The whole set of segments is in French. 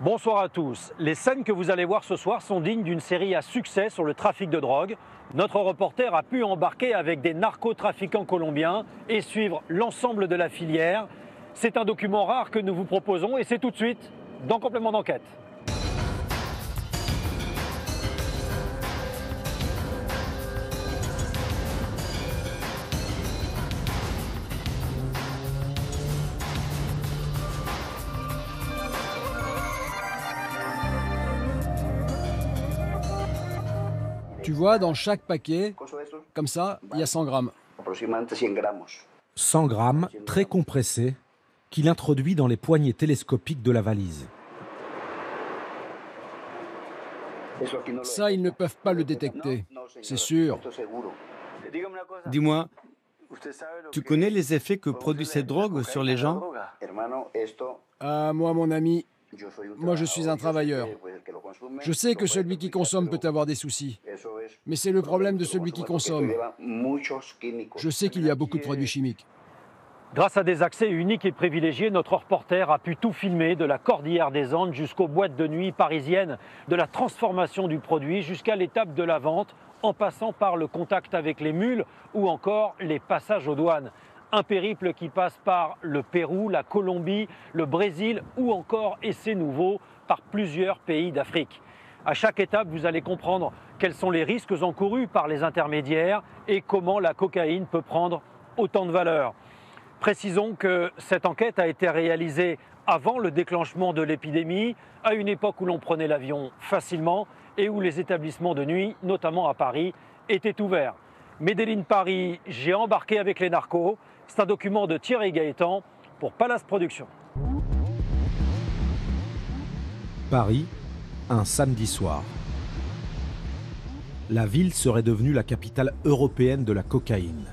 Bonsoir à tous. Les scènes que vous allez voir ce soir sont dignes d'une série à succès sur le trafic de drogue. Notre reporter a pu embarquer avec des narcotrafiquants colombiens et suivre l'ensemble de la filière. C'est un document rare que nous vous proposons et c'est tout de suite dans Complément d'enquête. Tu vois, dans chaque paquet, comme ça, il y a 100 grammes. 100 grammes, très compressés, qu'il introduit dans les poignées télescopiques de la valise. Ça, ils ne peuvent pas le détecter, c'est sûr. Dis-moi, tu connais les effets que produit cette drogue sur les gens? Ah, moi, mon ami, moi je suis un travailleur. Je sais que celui qui consomme peut avoir des soucis, mais c'est le problème de celui qui consomme. Je sais qu'il y a beaucoup de produits chimiques. Grâce à des accès uniques et privilégiés, notre reporter a pu tout filmer, de la cordillère des Andes jusqu'aux boîtes de nuit parisiennes, de la transformation du produit jusqu'à l'étape de la vente, en passant par le contact avec les mules ou encore les passages aux douanes. Un périple qui passe par le Pérou, la Colombie, le Brésil ou encore, et c'est nouveau, par plusieurs pays d'Afrique. À chaque étape, vous allez comprendre quels sont les risques encourus par les intermédiaires et comment la cocaïne peut prendre autant de valeur. Précisons que cette enquête a été réalisée avant le déclenchement de l'épidémie, à une époque où l'on prenait l'avion facilement et où les établissements de nuit, notamment à Paris, étaient ouverts. Medellín Paris, j'ai embarqué avec les narcos. C'est un document de Thierry Gaëtan pour Palace Productions. Paris, un samedi soir. La ville serait devenue la capitale européenne de la cocaïne.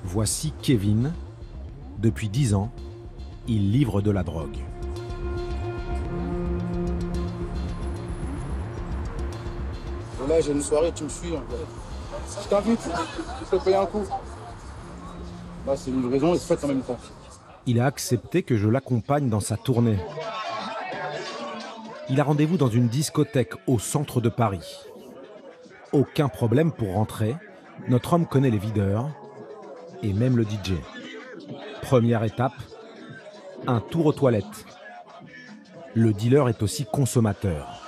Voici Kevin. Depuis 10 ans, il livre de la drogue. Là, j'ai une soirée, tu me suis. Je t'invite, je te paye un coup. Là, c'est une livraison et c'est fait en même temps. Il a accepté que je l'accompagne dans sa tournée. Il a rendez-vous dans une discothèque au centre de Paris. Aucun problème pour rentrer. Notre homme connaît les videurs et même le DJ. Première étape, un tour aux toilettes. Le dealer est aussi consommateur.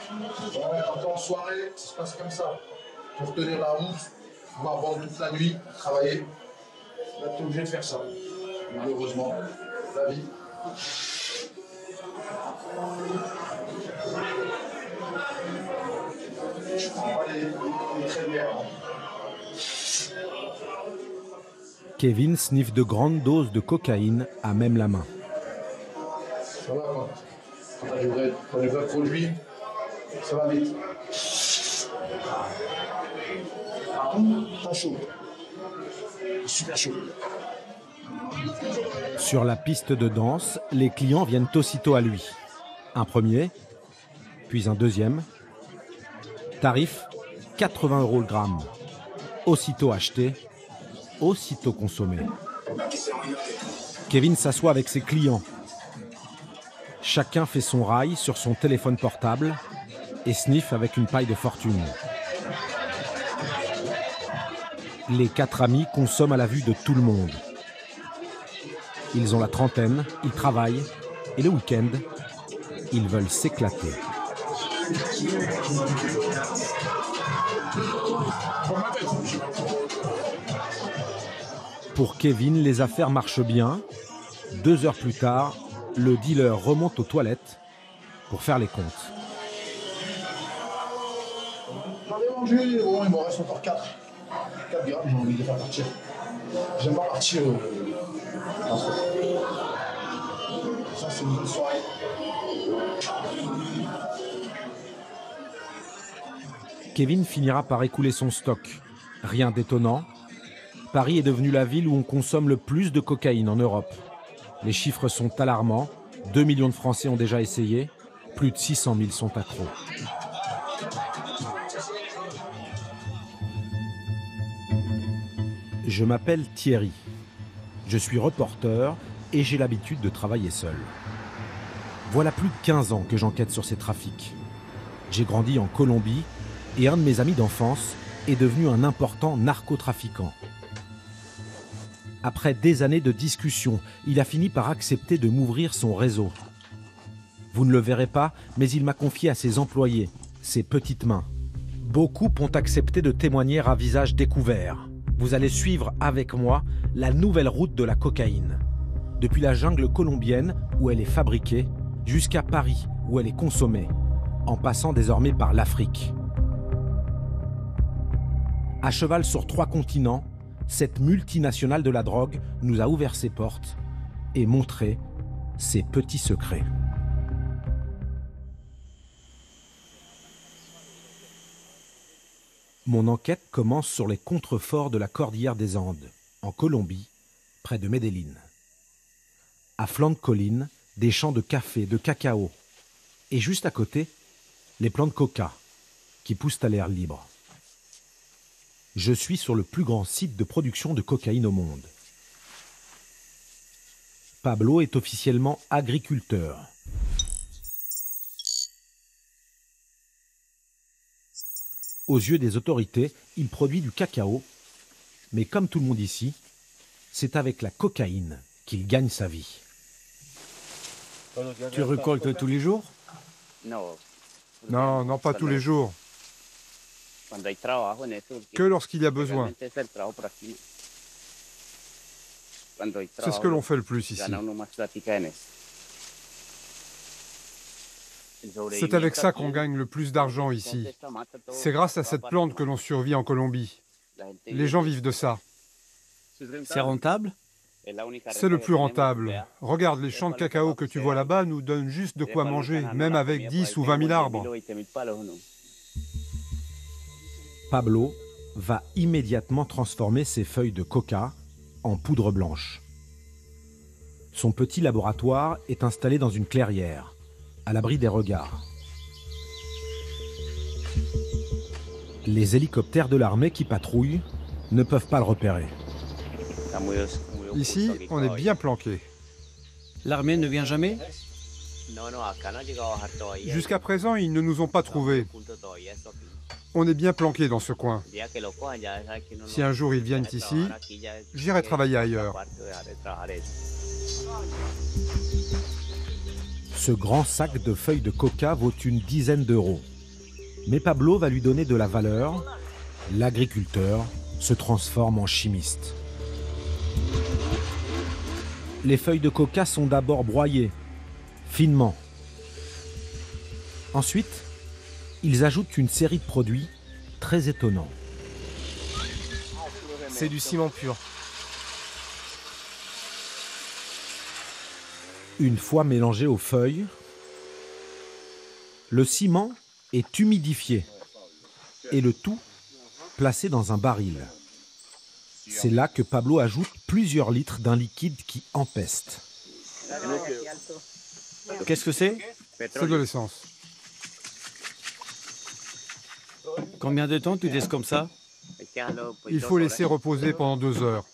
Quand en soirée, ça se passe comme ça. Pour tenir la route, pouvoir vendre toute la nuit, travailler, là, tu es obligé de faire ça. Malheureusement, la vie. Je prends pas les traits de mer. Kevin sniffe de grandes doses de cocaïne à même la main. Ça va quoi. Quand les vrais produits, ça va vite. Par contre, t'as chaud. Super chaud. Sur la piste de danse, les clients viennent aussitôt à lui. Un premier, puis un deuxième. Tarif 80 € le gramme. Aussitôt acheté, aussitôt consommé. Kevin s'assoit avec ses clients. Chacun fait son rail sur son téléphone portable et sniffe avec une paille de fortune. Les 4 amis consomment à la vue de tout le monde. Ils ont la trentaine, ils travaillent et le week-end, ils veulent s'éclater. Pour Kevin, les affaires marchent bien. 2 heures plus tard, le dealer remonte aux toilettes pour faire les comptes. J'en ai mangé, bon, il m'en reste encore 4. 4 grammes, j'ai envie de les faire partir. J'aime pas partir. Ça, c'est une bonne soirée. Kevin finira par écouler son stock. Rien d'étonnant. Paris est devenue la ville où on consomme le plus de cocaïne en Europe. Les chiffres sont alarmants. 2 millions de Français ont déjà essayé. Plus de 600 000 sont accros. Je m'appelle Thierry. Je suis reporter et j'ai l'habitude de travailler seul. Voilà plus de 15 ans que j'enquête sur ces trafics. J'ai grandi en Colombie et un de mes amis d'enfance est devenu un important narcotrafiquant. Après des années de discussions, il a fini par accepter de m'ouvrir son réseau. Vous ne le verrez pas, mais il m'a confié à ses employés, ses petites mains. Beaucoup ont accepté de témoigner à visage découvert. Vous allez suivre avec moi la nouvelle route de la cocaïne. Depuis la jungle colombienne, où elle est fabriquée, jusqu'à Paris, où elle est consommée, en passant désormais par l'Afrique. À cheval sur 3 continents, cette multinationale de la drogue nous a ouvert ses portes et montré ses petits secrets. Mon enquête commence sur les contreforts de la Cordillère des Andes, en Colombie, près de Medellín. À flanc de colline, des champs de café, de cacao, et juste à côté, les plants de coca, qui poussent à l'air libre. Je suis sur le plus grand site de production de cocaïne au monde. Pablo est officiellement agriculteur. Aux yeux des autorités, il produit du cacao, mais comme tout le monde ici, c'est avec la cocaïne qu'il gagne sa vie. Tu récoltes tous les jours? Non, pas tous les jours. Que lorsqu'il y a besoin. C'est ce que l'on fait le plus ici. C'est avec ça qu'on gagne le plus d'argent ici. C'est grâce à cette plante que l'on survit en Colombie. Les gens vivent de ça. C'est rentable? C'est le plus rentable. Regarde, les champs de cacao que tu vois là-bas nous donnent juste de quoi manger, même avec 10 ou 20 000 arbres. Pablo va immédiatement transformer ses feuilles de coca en poudre blanche. Son petit laboratoire est installé dans une clairière, à l'abri des regards. Les hélicoptères de l'armée qui patrouillent ne peuvent pas le repérer. Ici, on est bien planqué. L'armée ne vient jamais? Jusqu'à présent, ils ne nous ont pas trouvés. On est bien planqué dans ce coin. Si un jour ils viennent ici, j'irai travailler ailleurs. Ce grand sac de feuilles de coca vaut une dizaine d'euros. Mais Pablo va lui donner de la valeur. L'agriculteur se transforme en chimiste. Les feuilles de coca sont d'abord broyées, finement. Ensuite, ils ajoutent une série de produits très étonnants. C'est du ciment pur. Une fois mélangé aux feuilles, le ciment est humidifié et le tout placé dans un baril. C'est là que Pablo ajoute plusieurs litres d'un liquide qui empeste. Qu'est-ce que c'est? C'est de l'essence. Combien de temps tu laisses comme ça? Il faut laisser reposer pendant 2 heures.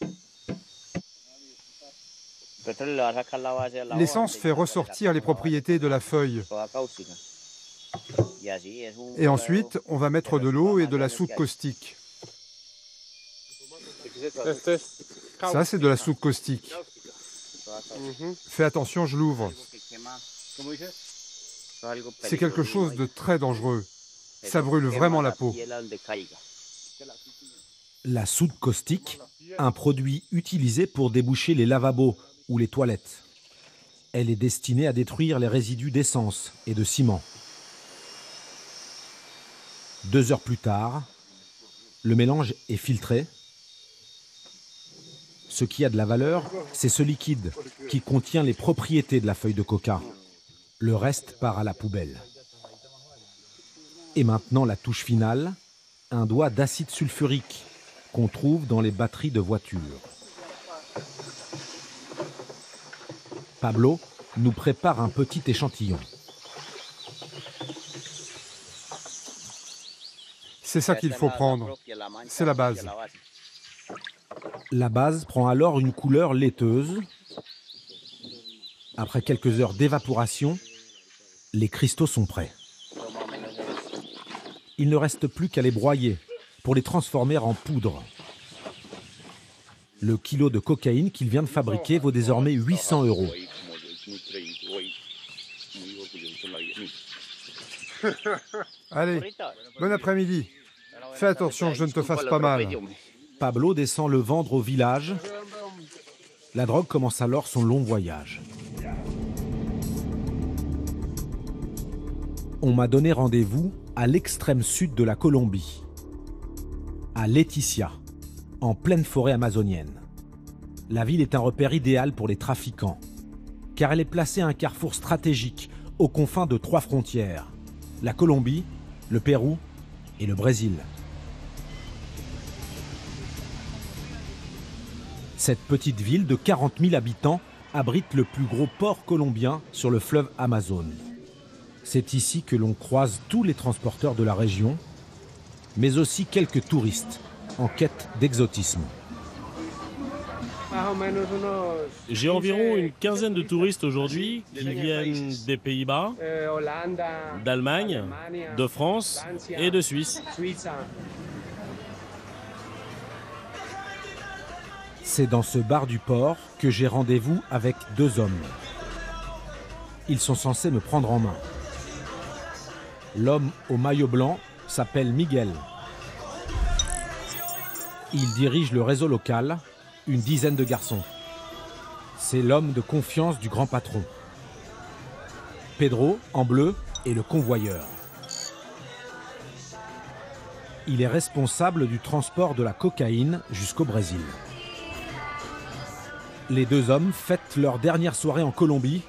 L'essence fait ressortir les propriétés de la feuille. Et ensuite, on va mettre de l'eau et de la soude caustique. Ça, c'est de la soude caustique. Fais attention, je l'ouvre. C'est quelque chose de très dangereux. Ça brûle vraiment la peau. La soude caustique, un produit utilisé pour déboucher les lavabos ou les toilettes. Elle est destinée à détruire les résidus d'essence et de ciment. 2 heures plus tard, le mélange est filtré. Ce qui a de la valeur, c'est ce liquide qui contient les propriétés de la feuille de coca. Le reste part à la poubelle. Et maintenant, la touche finale, un doigt d'acide sulfurique qu'on trouve dans les batteries de voitures. Pablo nous prépare un petit échantillon. C'est ça qu'il faut prendre. C'est la base. La base prend alors une couleur laiteuse. Après quelques heures d'évaporation, Les cristaux sont prêts. Il ne reste plus qu'à les broyer pour les transformer en poudre. Le kilo de cocaïne qu'il vient de fabriquer vaut désormais 800 €. Allez, bon après-midi. Fais attention que je ne te fasse pas mal. Pablo descend le vendre au village. La drogue commence alors son long voyage. On m'a donné rendez-vous à l'extrême sud de la Colombie, à Leticia, en pleine forêt amazonienne. La ville est un repère idéal pour les trafiquants, car elle est placée à un carrefour stratégique aux confins de 3 frontières, la Colombie, le Pérou et le Brésil. Cette petite ville de 40 000 habitants abrite le plus gros port colombien sur le fleuve Amazon. C'est ici que l'on croise tous les transporteurs de la région, mais aussi quelques touristes en quête d'exotisme. J'ai environ une quinzaine de touristes aujourd'hui qui viennent des Pays-Bas, d'Allemagne, de France et de Suisse. C'est dans ce bar du port que j'ai rendez-vous avec 2 hommes. Ils sont censés me prendre en main. L'homme au maillot blanc s'appelle Miguel. Il dirige le réseau local, une dizaine de garçons. C'est l'homme de confiance du grand patron. Pedro, en bleu, est le convoyeur. Il est responsable du transport de la cocaïne jusqu'au Brésil. Les 2 hommes fêtent leur dernière soirée en Colombie.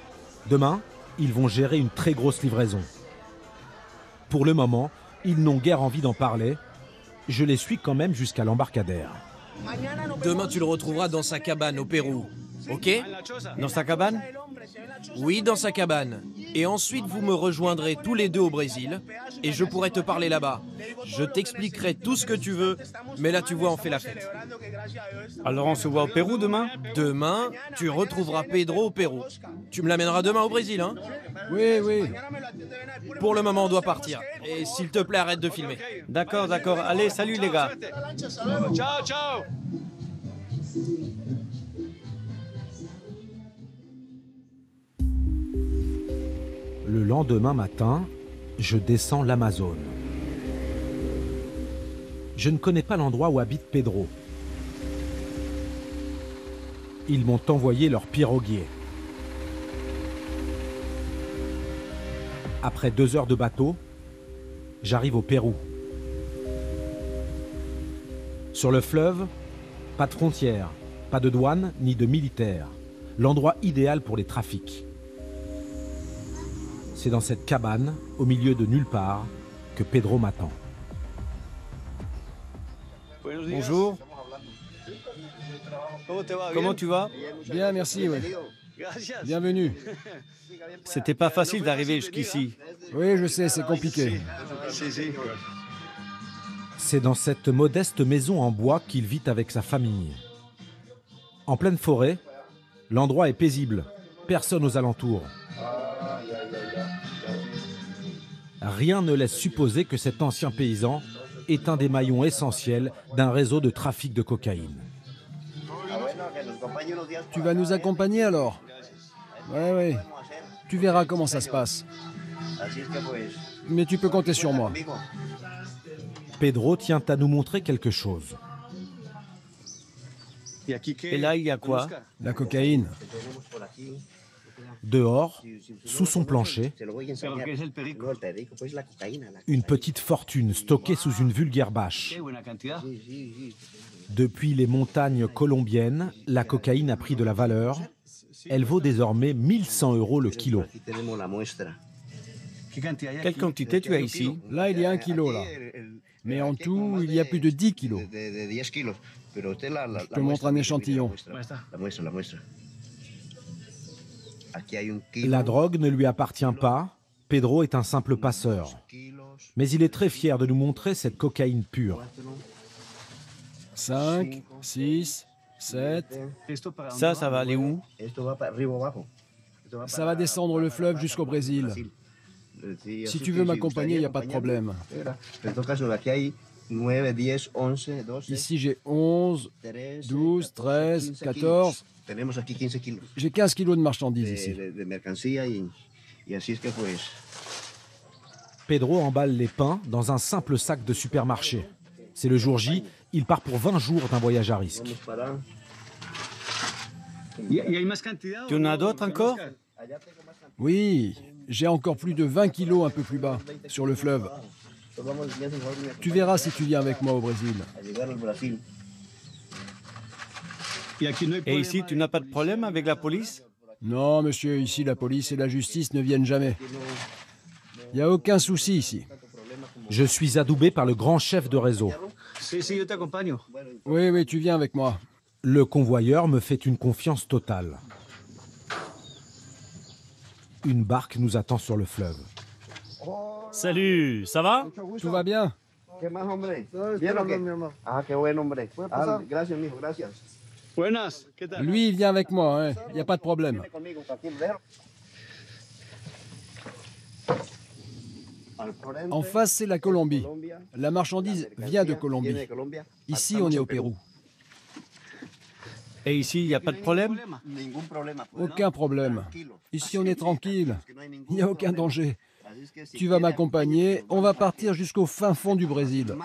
Demain, ils vont gérer une très grosse livraison. Pour le moment, ils n'ont guère envie d'en parler. Je les suis quand même jusqu'à l'embarcadère. Demain, tu le retrouveras dans sa cabane au Pérou. Ok? Dans sa cabane? Oui, dans sa cabane. Et ensuite, vous me rejoindrez tous les 2 au Brésil et je pourrai te parler là-bas. Je t'expliquerai tout ce que tu veux, mais là, tu vois, on fait la fête. Alors on se voit au Pérou demain? Demain, tu retrouveras Pedro au Pérou. Tu me l'amèneras demain au Brésil, hein? Oui, oui. Pour le moment, on doit partir. Et s'il te plaît, arrête de filmer. D'accord, d'accord. Allez, salut les gars. Ciao, ciao! Le lendemain matin, je descends l'Amazone. Je ne connais pas l'endroit où habite Pedro. Ils m'ont envoyé leur piroguier. Après 2 heures de bateau, j'arrive au Pérou. Sur le fleuve, pas de frontières, pas de douane ni de militaires. L'endroit idéal pour les trafics. C'est dans cette cabane, au milieu de nulle part, que Pedro m'attend. Bonjour. Comment tu vas? Bien, merci, oui. Bienvenue. C'était pas facile d'arriver jusqu'ici. Oui, je sais, c'est compliqué. C'est dans cette modeste maison en bois qu'il vit avec sa famille. En pleine forêt, l'endroit est paisible, personne aux alentours. Rien ne laisse supposer que cet ancien paysan est un des maillons essentiels d'un réseau de trafic de cocaïne. Tu vas nous accompagner alors? Oui. Tu verras comment ça se passe. Mais tu peux compter sur moi. Pedro tient à nous montrer quelque chose. Et là, il y a quoi? La cocaïne. Dehors, sous son plancher, une petite fortune stockée sous une vulgaire bâche. Depuis les montagnes colombiennes, la cocaïne a pris de la valeur. Elle vaut désormais 1100 € le kilo. Quelle quantité tu as ici? Là, il y a 1 kilo, là. Mais en tout, il y a plus de 10 kilos. Je te montre un échantillon. La drogue ne lui appartient pas. Pedro est un simple passeur. Mais il est très fier de nous montrer cette cocaïne pure. 5, 6, 7. Ça va aller où? Ça va descendre le fleuve jusqu'au Brésil. Si tu veux m'accompagner, il n'y a pas de problème. Ici, j'ai 11, 12, 13, 14. J'ai 15 kilos de marchandises ici. Pedro emballe les pains dans un simple sac de supermarché. C'est le jour J, il part pour 20 jours d'un voyage à risque. Tu en as d'autres encore? Oui, j'ai encore plus de 20 kilos un peu plus bas, sur le fleuve. Tu verras si tu viens avec moi au Brésil. Et ici, tu n'as pas de problème avec la police? Non, monsieur, ici la police et la justice ne viennent jamais. Il n'y a aucun souci ici. Je suis adoubé par le grand chef de réseau. Oui, tu viens avec moi. Le convoyeur me fait une confiance totale. Une barque nous attend sur le fleuve. Salut, ça va? Tout va bien? Lui, il vient avec moi, il n'y a pas de problème. En face, c'est la Colombie. La marchandise vient de Colombie. Ici, on est au Pérou. Et ici, il n'y a pas de problème? Aucun problème. Ici, on est tranquille. Il n'y a aucun danger. Tu vas m'accompagner. On va partir jusqu'au fin fond du Brésil.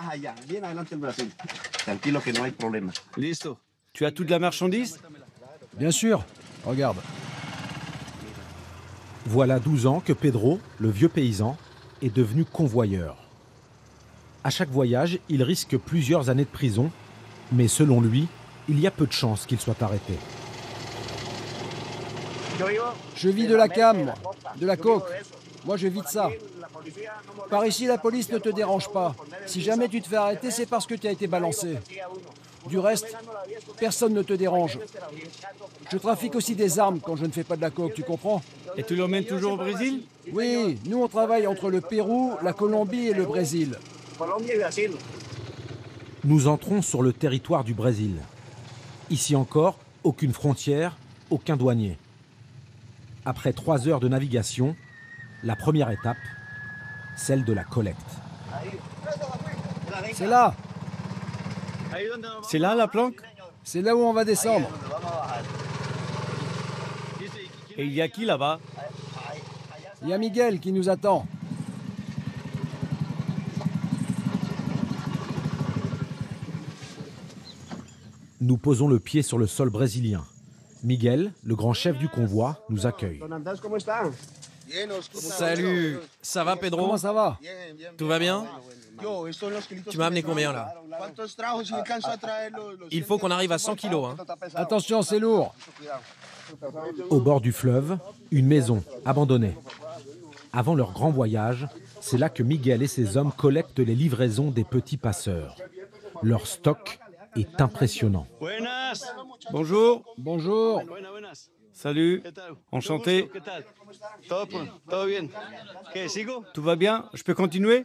Tu as toute la marchandise? Bien sûr. Regarde. Voilà 12 ans que Pedro, le vieux paysan, est devenu convoyeur. À chaque voyage, il risque plusieurs années de prison, mais selon lui, il y a peu de chances qu'il soit arrêté. Je vis de la cam, de la coke. Moi, je vis de ça. Par ici, la police ne te dérange pas. Si jamais tu te fais arrêter, c'est parce que tu as été balancé. Du reste, personne ne te dérange. Je trafique aussi des armes quand je ne fais pas de la coke, tu comprends? Et tu l'emmènes toujours au Brésil? Oui, nous on travaille entre le Pérou, la Colombie et le Brésil. Nous entrons sur le territoire du Brésil. Ici encore, aucune frontière, aucun douanier. Après 3 heures de navigation, la première étape, celle de la collecte. C'est là. C'est là la planque? C'est là où on va descendre. Et il y a qui là-bas? Il y a Miguel qui nous attend. Nous posons le pied sur le sol brésilien. Miguel, le grand chef du convoi, nous accueille. Salut, ça va Pedro? Comment ça va? Tout va bien? Tu m'as amené combien là? Il faut qu'on arrive à 100 kilos. Attention, c'est lourd. Au bord du fleuve, une maison abandonnée. Avant leur grand voyage, c'est là que Miguel et ses hommes collectent les livraisons des petits passeurs. Leur stock est impressionnant. Bonjour. Bonjour. Salut. Enchanté. Tout va bien? Je peux continuer?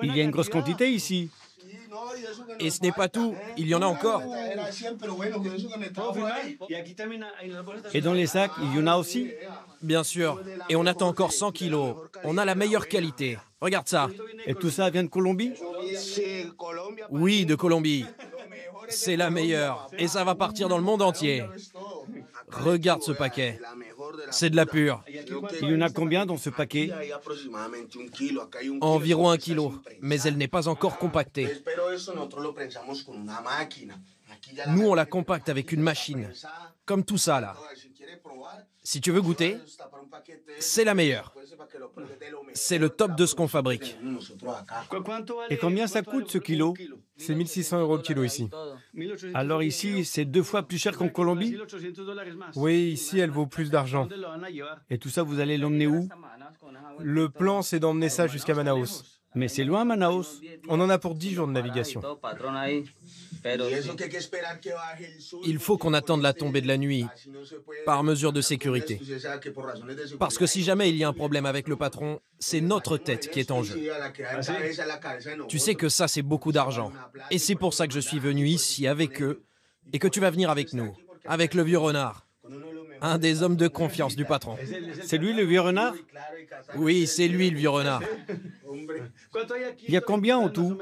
Il y a une grosse quantité ici. Et ce n'est pas tout, il y en a encore. Et dans les sacs, il y en a aussi? Bien sûr. Et on attend encore 100 kilos. On a la meilleure qualité. Regarde ça. Et tout ça vient de Colombie? Oui, de Colombie. C'est la meilleure. Et ça va partir dans le monde entier. Regarde ce paquet. C'est de la pure. Il y en a combien dans ce paquet? Environ 1 kilo. Mais elle n'est pas encore compactée. Nous, on la compacte avec une machine. Comme tout ça, là. Si tu veux goûter, c'est la meilleure. C'est le top de ce qu'on fabrique. Et combien ça coûte ce kilo? C'est 1 600 € le kilo ici. Alors ici, c'est 2 fois plus cher qu'en Colombie? Oui, ici, elle vaut plus d'argent. Et tout ça, vous allez l'emmener où? Le plan, c'est d'emmener ça jusqu'à Manaus. Mais c'est loin, Manaus. On en a pour 10 jours de navigation. Il faut qu'on attende la tombée de la nuit, par mesure de sécurité. Parce que si jamais il y a un problème avec le patron, c'est notre tête qui est en jeu. Tu sais que ça, c'est beaucoup d'argent. Et c'est pour ça que je suis venu ici avec eux et que tu vas venir avec nous, avec le vieux renard. Un des hommes de confiance du patron. C'est lui le vieux renard? Oui, c'est lui le vieux renard. Il y a combien en tout?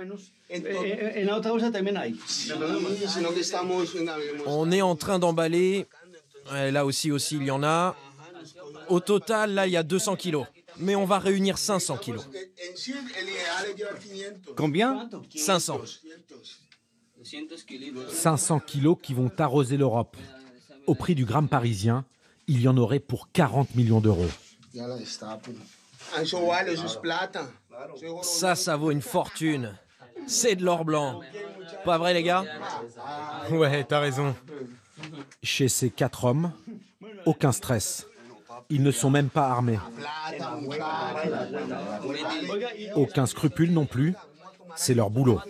On est en train d'emballer. Là aussi, il y en a. Au total, là, il y a 200 kilos. Mais on va réunir 500 kilos. Combien? 500. 500 kilos qui vont arroser l'Europe. Au prix du gramme parisien, il y en aurait pour 40 millions d'euros. Ça vaut une fortune. C'est de l'or blanc. Pas vrai, les gars? Ouais, t'as raison. Chez ces 4 hommes, aucun stress. Ils ne sont même pas armés. Aucun scrupule non plus. C'est leur boulot.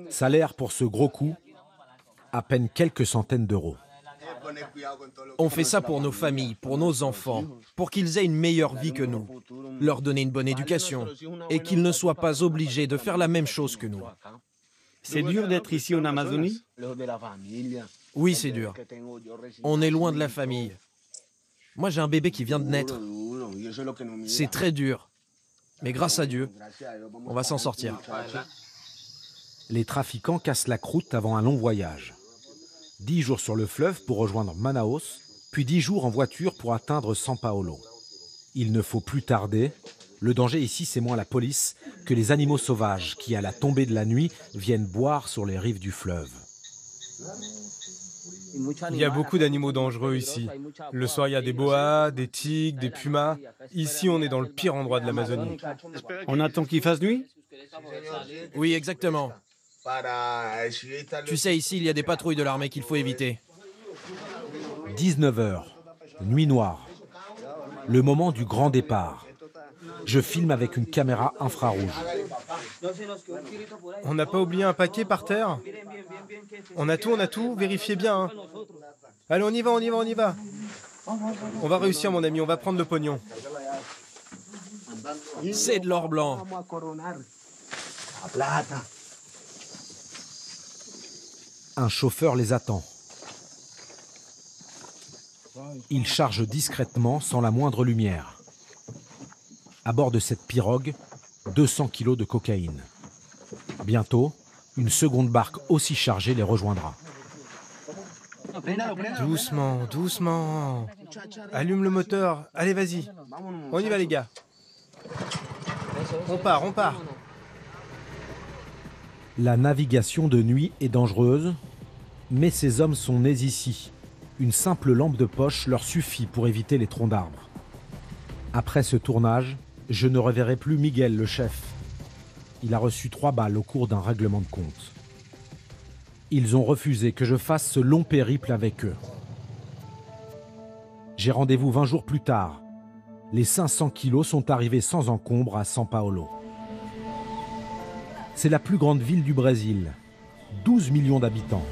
Salaire pour ce gros coup, à peine quelques centaines d'euros. On fait ça pour nos familles, pour nos enfants, pour qu'ils aient une meilleure vie que nous, leur donner une bonne éducation et qu'ils ne soient pas obligés de faire la même chose que nous. C'est dur d'être ici en Amazonie? Oui, c'est dur. On est loin de la famille. Moi, j'ai un bébé qui vient de naître. C'est très dur. Mais grâce à Dieu, on va s'en sortir. Les trafiquants cassent la croûte avant un long voyage. 10 jours sur le fleuve pour rejoindre Manaus, puis 10 jours en voiture pour atteindre São Paulo. Il ne faut plus tarder. Le danger ici, c'est moins la police que les animaux sauvages qui, à la tombée de la nuit, viennent boire sur les rives du fleuve. Il y a beaucoup d'animaux dangereux ici. Le soir, il y a des boas, des tigres, des pumas. Ici, on est dans le pire endroit de l'Amazonie. On attend qu'il fasse nuit? Oui, exactement. Tu sais, ici, il y a des patrouilles de l'armée qu'il faut éviter. 19 h, nuit noire. Le moment du grand départ. Je filme avec une caméra infrarouge. On n'a pas oublié un paquet par terre? On a tout, vérifiez bien. Hein. Allez, on y va. On va réussir, mon ami, on va prendre le pognon. C'est de l'or blanc. Un chauffeur les attend. Il charge discrètement, sans la moindre lumière. À bord de cette pirogue, 200 kilos de cocaïne. Bientôt, une seconde barque aussi chargée les rejoindra. Doucement. Allume le moteur. Allez, vas-y. On y va, les gars. On part. La navigation de nuit est dangereuse, mais ces hommes sont nés ici. Une simple lampe de poche leur suffit pour éviter les troncs d'arbres. Après ce tournage, je ne reverrai plus Miguel, le chef. Il a reçu 3 balles au cours d'un règlement de compte. Ils ont refusé que je fasse ce long périple avec eux. J'ai rendez-vous 20 jours plus tard. Les 500 kilos sont arrivés sans encombre à São Paulo. C'est la plus grande ville du Brésil, 12 millions d'habitants.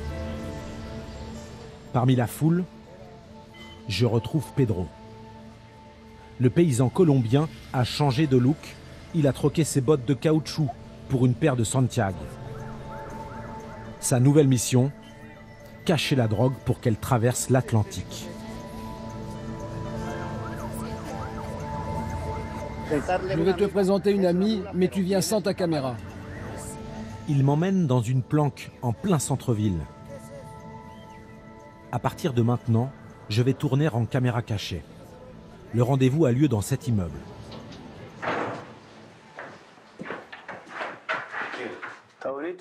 Parmi la foule, je retrouve Pedro. Le paysan colombien a changé de look. Il a troqué ses bottes de caoutchouc pour une paire de Santiago. Sa nouvelle mission, cacher la drogue pour qu'elle traverse l'Atlantique. Je vais te présenter une amie, mais tu viens sans ta caméra. Il m'emmène dans une planque en plein centre-ville. À partir de maintenant, je vais tourner en caméra cachée. Le rendez-vous a lieu dans cet immeuble.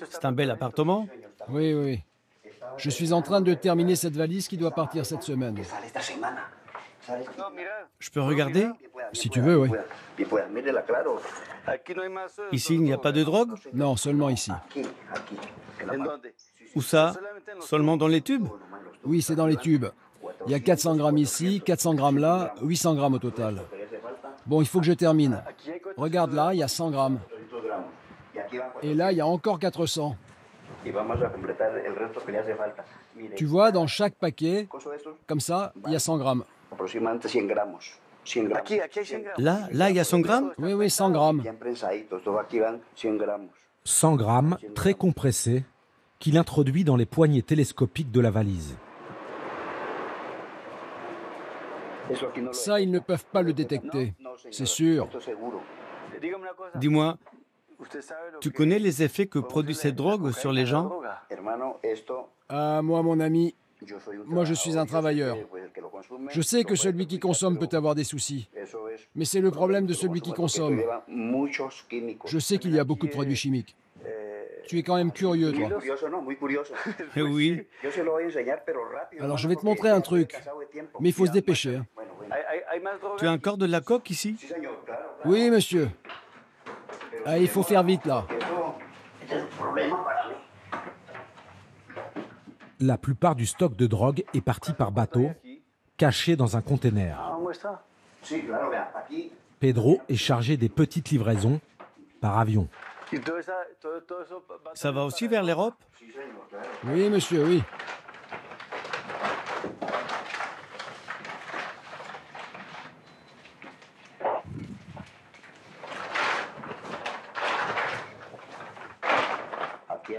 C'est un bel appartement? Oui. Je suis en train de terminer cette valise qui doit partir cette semaine. Je peux regarder? Si tu veux, oui. Ici, il n'y a pas de drogue? Non, seulement ici. Où ça? Seulement dans les tubes? Oui, c'est dans les tubes. Il y a 400 grammes ici, 400 grammes là, 800 grammes au total. Bon, il faut que je termine. Regarde là, il y a 100 grammes. Et là, il y a encore 400. Tu vois, dans chaque paquet, comme ça, il y a 100 grammes. Là, il y a 100 grammes? Oui, 100 grammes. 100 grammes, très compressés, qu'il introduit dans les poignées télescopiques de la valise. Ça, ils ne peuvent pas le détecter, c'est sûr. Dis-moi, tu connais les effets que produit cette drogue sur les gens? Ah, moi, mon ami, moi je suis un travailleur. Je sais que celui qui consomme peut avoir des soucis, mais c'est le problème de celui qui consomme. Je sais qu'il y a beaucoup de produits chimiques. Tu es quand même curieux, toi. Oui. Alors je vais te montrer un truc, mais il faut se dépêcher. Hein. Tu as encore de la coke ici? Oui, monsieur. Ah, il faut faire vite, là. La plupart du stock de drogue est parti par bateau, caché dans un conteneur. Pedro est chargé des petites livraisons par avion. Ça va aussi vers l'Europe? Oui, monsieur, oui.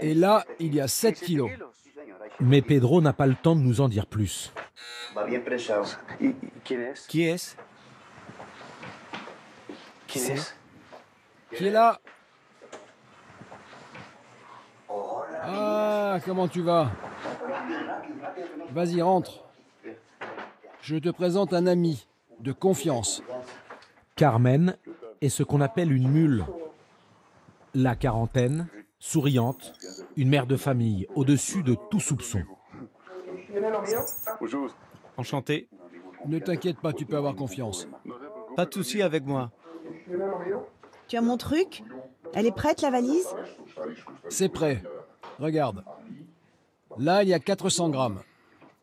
Et là, il y a 7 kilos. Mais Pedro n'a pas le temps de nous en dire plus. Qui est-ce? Qui est là? Ah, comment tu vas? Vas-y, rentre. Je te présente un ami de confiance. Carmen est ce qu'on appelle une mule. La quarantaine, souriante, une mère de famille, au-dessus de tout soupçon. Enchanté. Ne t'inquiète pas, tu peux avoir confiance. Pas de souci avec moi. Tu as mon truc? Elle est prête, la valise? C'est prêt. Regarde. Là, il y a 400 grammes.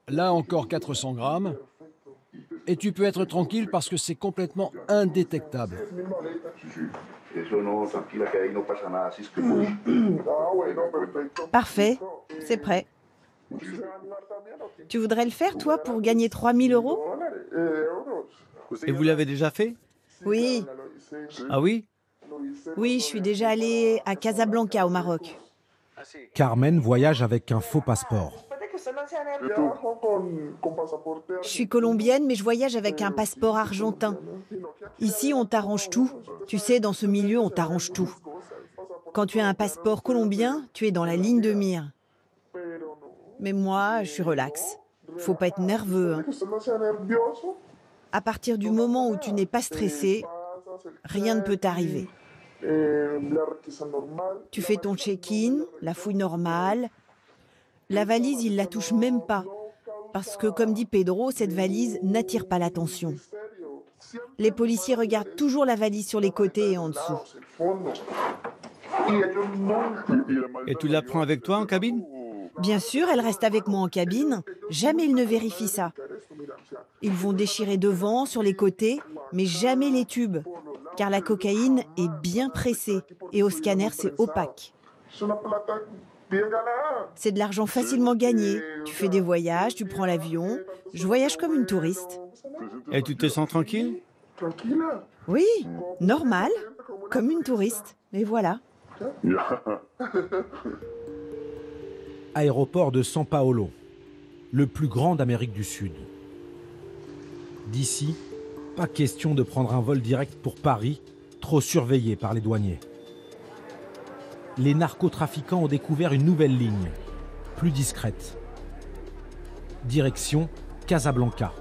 Là, encore 400 grammes. Et tu peux être tranquille parce que c'est complètement indétectable. Parfait, c'est prêt. Tu voudrais le faire, toi, pour gagner 3000 €? Et vous l'avez déjà fait? Oui. Ah oui? Oui, je suis déjà allée à Casablanca, au Maroc. Carmen voyage avec un faux passeport. Je suis colombienne, mais je voyage avec un passeport argentin. Ici, on t'arrange tout. Tu sais, dans ce milieu, on t'arrange tout. Quand tu as un passeport colombien, tu es dans la ligne de mire. Mais moi, je suis relax. Faut pas être nerveux. Hein. À partir du moment où tu n'es pas stressé, rien ne peut t'arriver. Tu fais ton check-in, la fouille normale. La valise, il la touche même pas. Parce que, comme dit Pedro, cette valise n'attire pas l'attention. Les policiers regardent toujours la valise sur les côtés et en dessous. Et tu la prends avec toi en cabine? Bien sûr, elle reste avec moi en cabine. Jamais ils ne vérifient ça. Ils vont déchirer devant, sur les côtés, mais jamais les tubes. Car la cocaïne est bien pressée et au scanner, c'est opaque. C'est de l'argent facilement gagné. Tu fais des voyages, tu prends l'avion. Je voyage comme une touriste. Et tu te sens tranquille? Oui, normal, comme une touriste. Et voilà. Aéroport de São Paulo, le plus grand d'Amérique du Sud. D'ici, pas question de prendre un vol direct pour Paris, trop surveillé par les douaniers. Les narcotrafiquants ont découvert une nouvelle ligne, plus discrète. Direction Casablanca,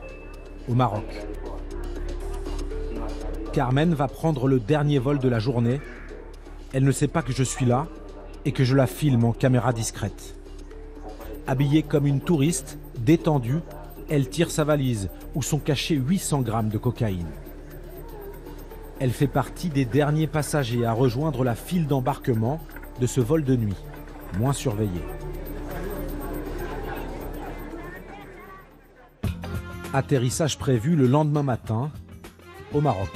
au Maroc. Carmen va prendre le dernier vol de la journée. Elle ne sait pas que je suis là et que je la filme en caméra discrète. Habillée comme une touriste, détendue, elle tire sa valise où sont cachés 800 grammes de cocaïne. Elle fait partie des derniers passagers à rejoindre la file d'embarquement de ce vol de nuit, moins surveillé. Atterrissage prévu le lendemain matin, au Maroc.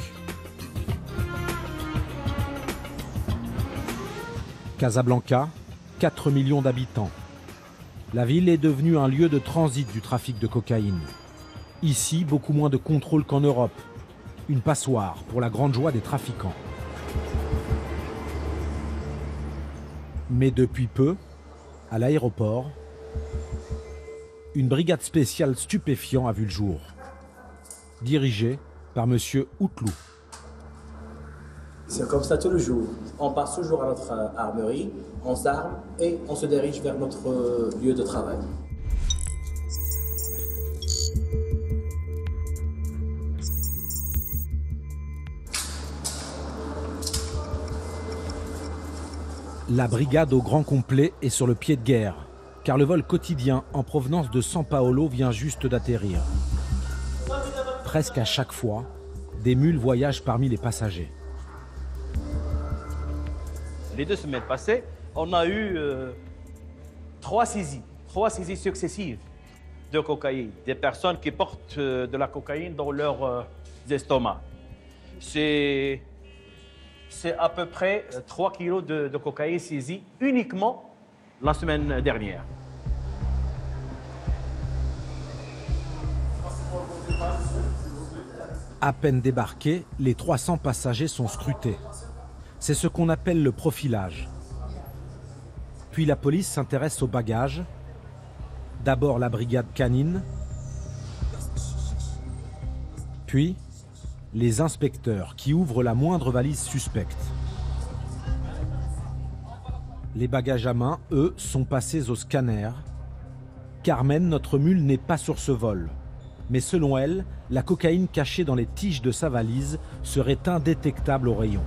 Casablanca, 4 millions d'habitants. La ville est devenue un lieu de transit du trafic de cocaïne. Ici, beaucoup moins de contrôle qu'en Europe. Une passoire pour la grande joie des trafiquants. Mais depuis peu, à l'aéroport, une brigade spéciale stupéfiant a vu le jour. dirigé par M. Outlou. C'est comme ça tous les jours. On passe toujours à notre armerie, on s'arme et on se dirige vers notre lieu de travail. La brigade au grand complet est sur le pied de guerre, car le vol quotidien en provenance de São Paulo vient juste d'atterrir. Presque à chaque fois, des mules voyagent parmi les passagers. Les 2 semaines passées, on a eu 3 saisies successives de cocaïne. Des personnes qui portent de la cocaïne dans leurs estomacs. C'est à peu près 3 kilos de cocaïne saisie uniquement la semaine dernière. À peine débarqués, les 300 passagers sont scrutés. C'est ce qu'on appelle le profilage. Puis la police s'intéresse aux bagages. D'abord la brigade canine, puis les inspecteurs qui ouvrent la moindre valise suspecte. Les bagages à main, eux, sont passés au scanner. Carmen, notre mule, n'est pas sur ce vol. Mais selon elle, la cocaïne cachée dans les tiges de sa valise serait indétectable au rayon.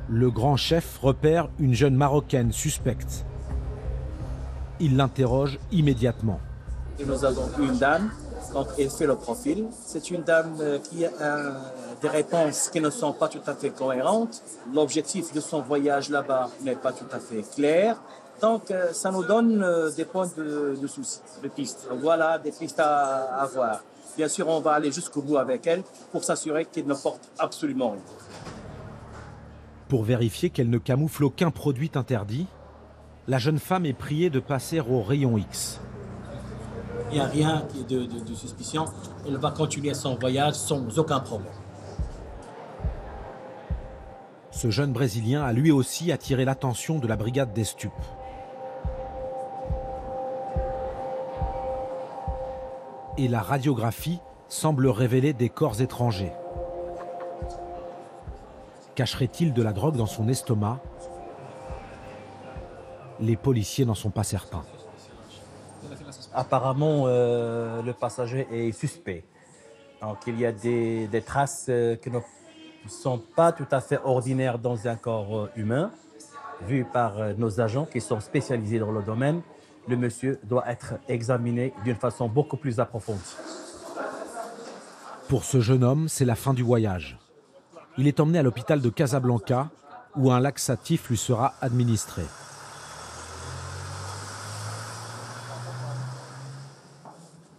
Le grand chef repère une jeune Marocaine suspecte. Il l'interroge immédiatement. Et nous avons une dame, quand elle fait le profil, c'est une dame qui a des réponses qui ne sont pas tout à fait cohérentes. L'objectif de son voyage là-bas n'est pas tout à fait clair. Donc ça nous donne des points de souci, de pistes. Voilà, des pistes à voir. Bien sûr, on va aller jusqu'au bout avec elle pour s'assurer qu'elle ne porte absolument rien. Pour vérifier qu'elle ne camoufle aucun produit interdit, la jeune femme est priée de passer au rayon X. Il n'y a rien de suspicion. Elle va continuer son voyage sans aucun problème. Ce jeune Brésilien a lui aussi attiré l'attention de la brigade des stupes. Et la radiographie semble révéler des corps étrangers. Cacherait-il de la drogue dans son estomac? Les policiers n'en sont pas certains. Apparemment, le passager est suspect. Donc, il y a des traces qui ne sont pas tout à fait ordinaires dans un corps humain. Vu par nos agents qui sont spécialisés dans le domaine, le monsieur doit être examiné d'une façon beaucoup plus approfondie. Pour ce jeune homme, c'est la fin du voyage. Il est emmené à l'hôpital de Casablanca, où un laxatif lui sera administré.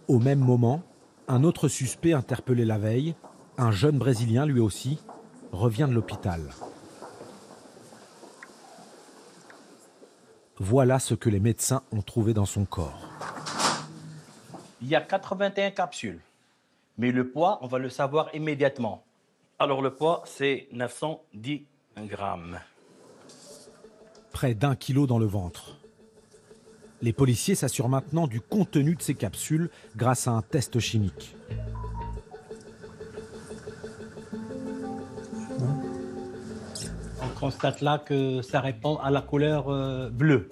Au même moment, un autre suspect interpellé la veille, un jeune Brésilien lui aussi, revient de l'hôpital. Voilà ce que les médecins ont trouvé dans son corps. Il y a 81 capsules, mais le poids, on va le savoir immédiatement. Alors le poids, c'est 910 grammes. Près d'1 kilo dans le ventre. Les policiers s'assurent maintenant du contenu de ces capsules grâce à un test chimique. On constate là que ça répond à la couleur bleue.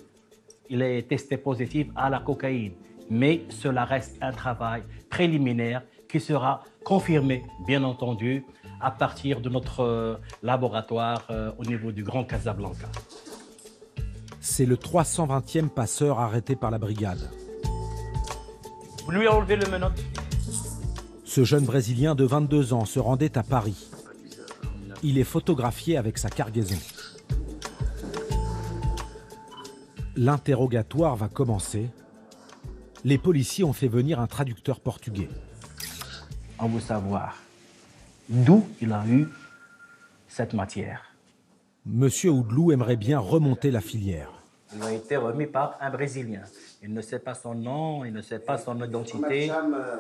Il est testé positif à la cocaïne, mais cela reste un travail préliminaire qui sera confirmé, bien entendu, à partir de notre laboratoire au niveau du Grand Casablanca. C'est le 320e passeur arrêté par la brigade. Vous lui enlevez le menottes. Ce jeune Brésilien de 22 ans se rendait à Paris. Il est photographié avec sa cargaison. L'interrogatoire va commencer. Les policiers ont fait venir un traducteur portugais. On veut savoir d'où il a eu cette matière. Monsieur Outlou aimerait bien remonter la filière. Il a été remis par un Brésilien. Il ne sait pas son nom, il ne sait pas son identité. Elle a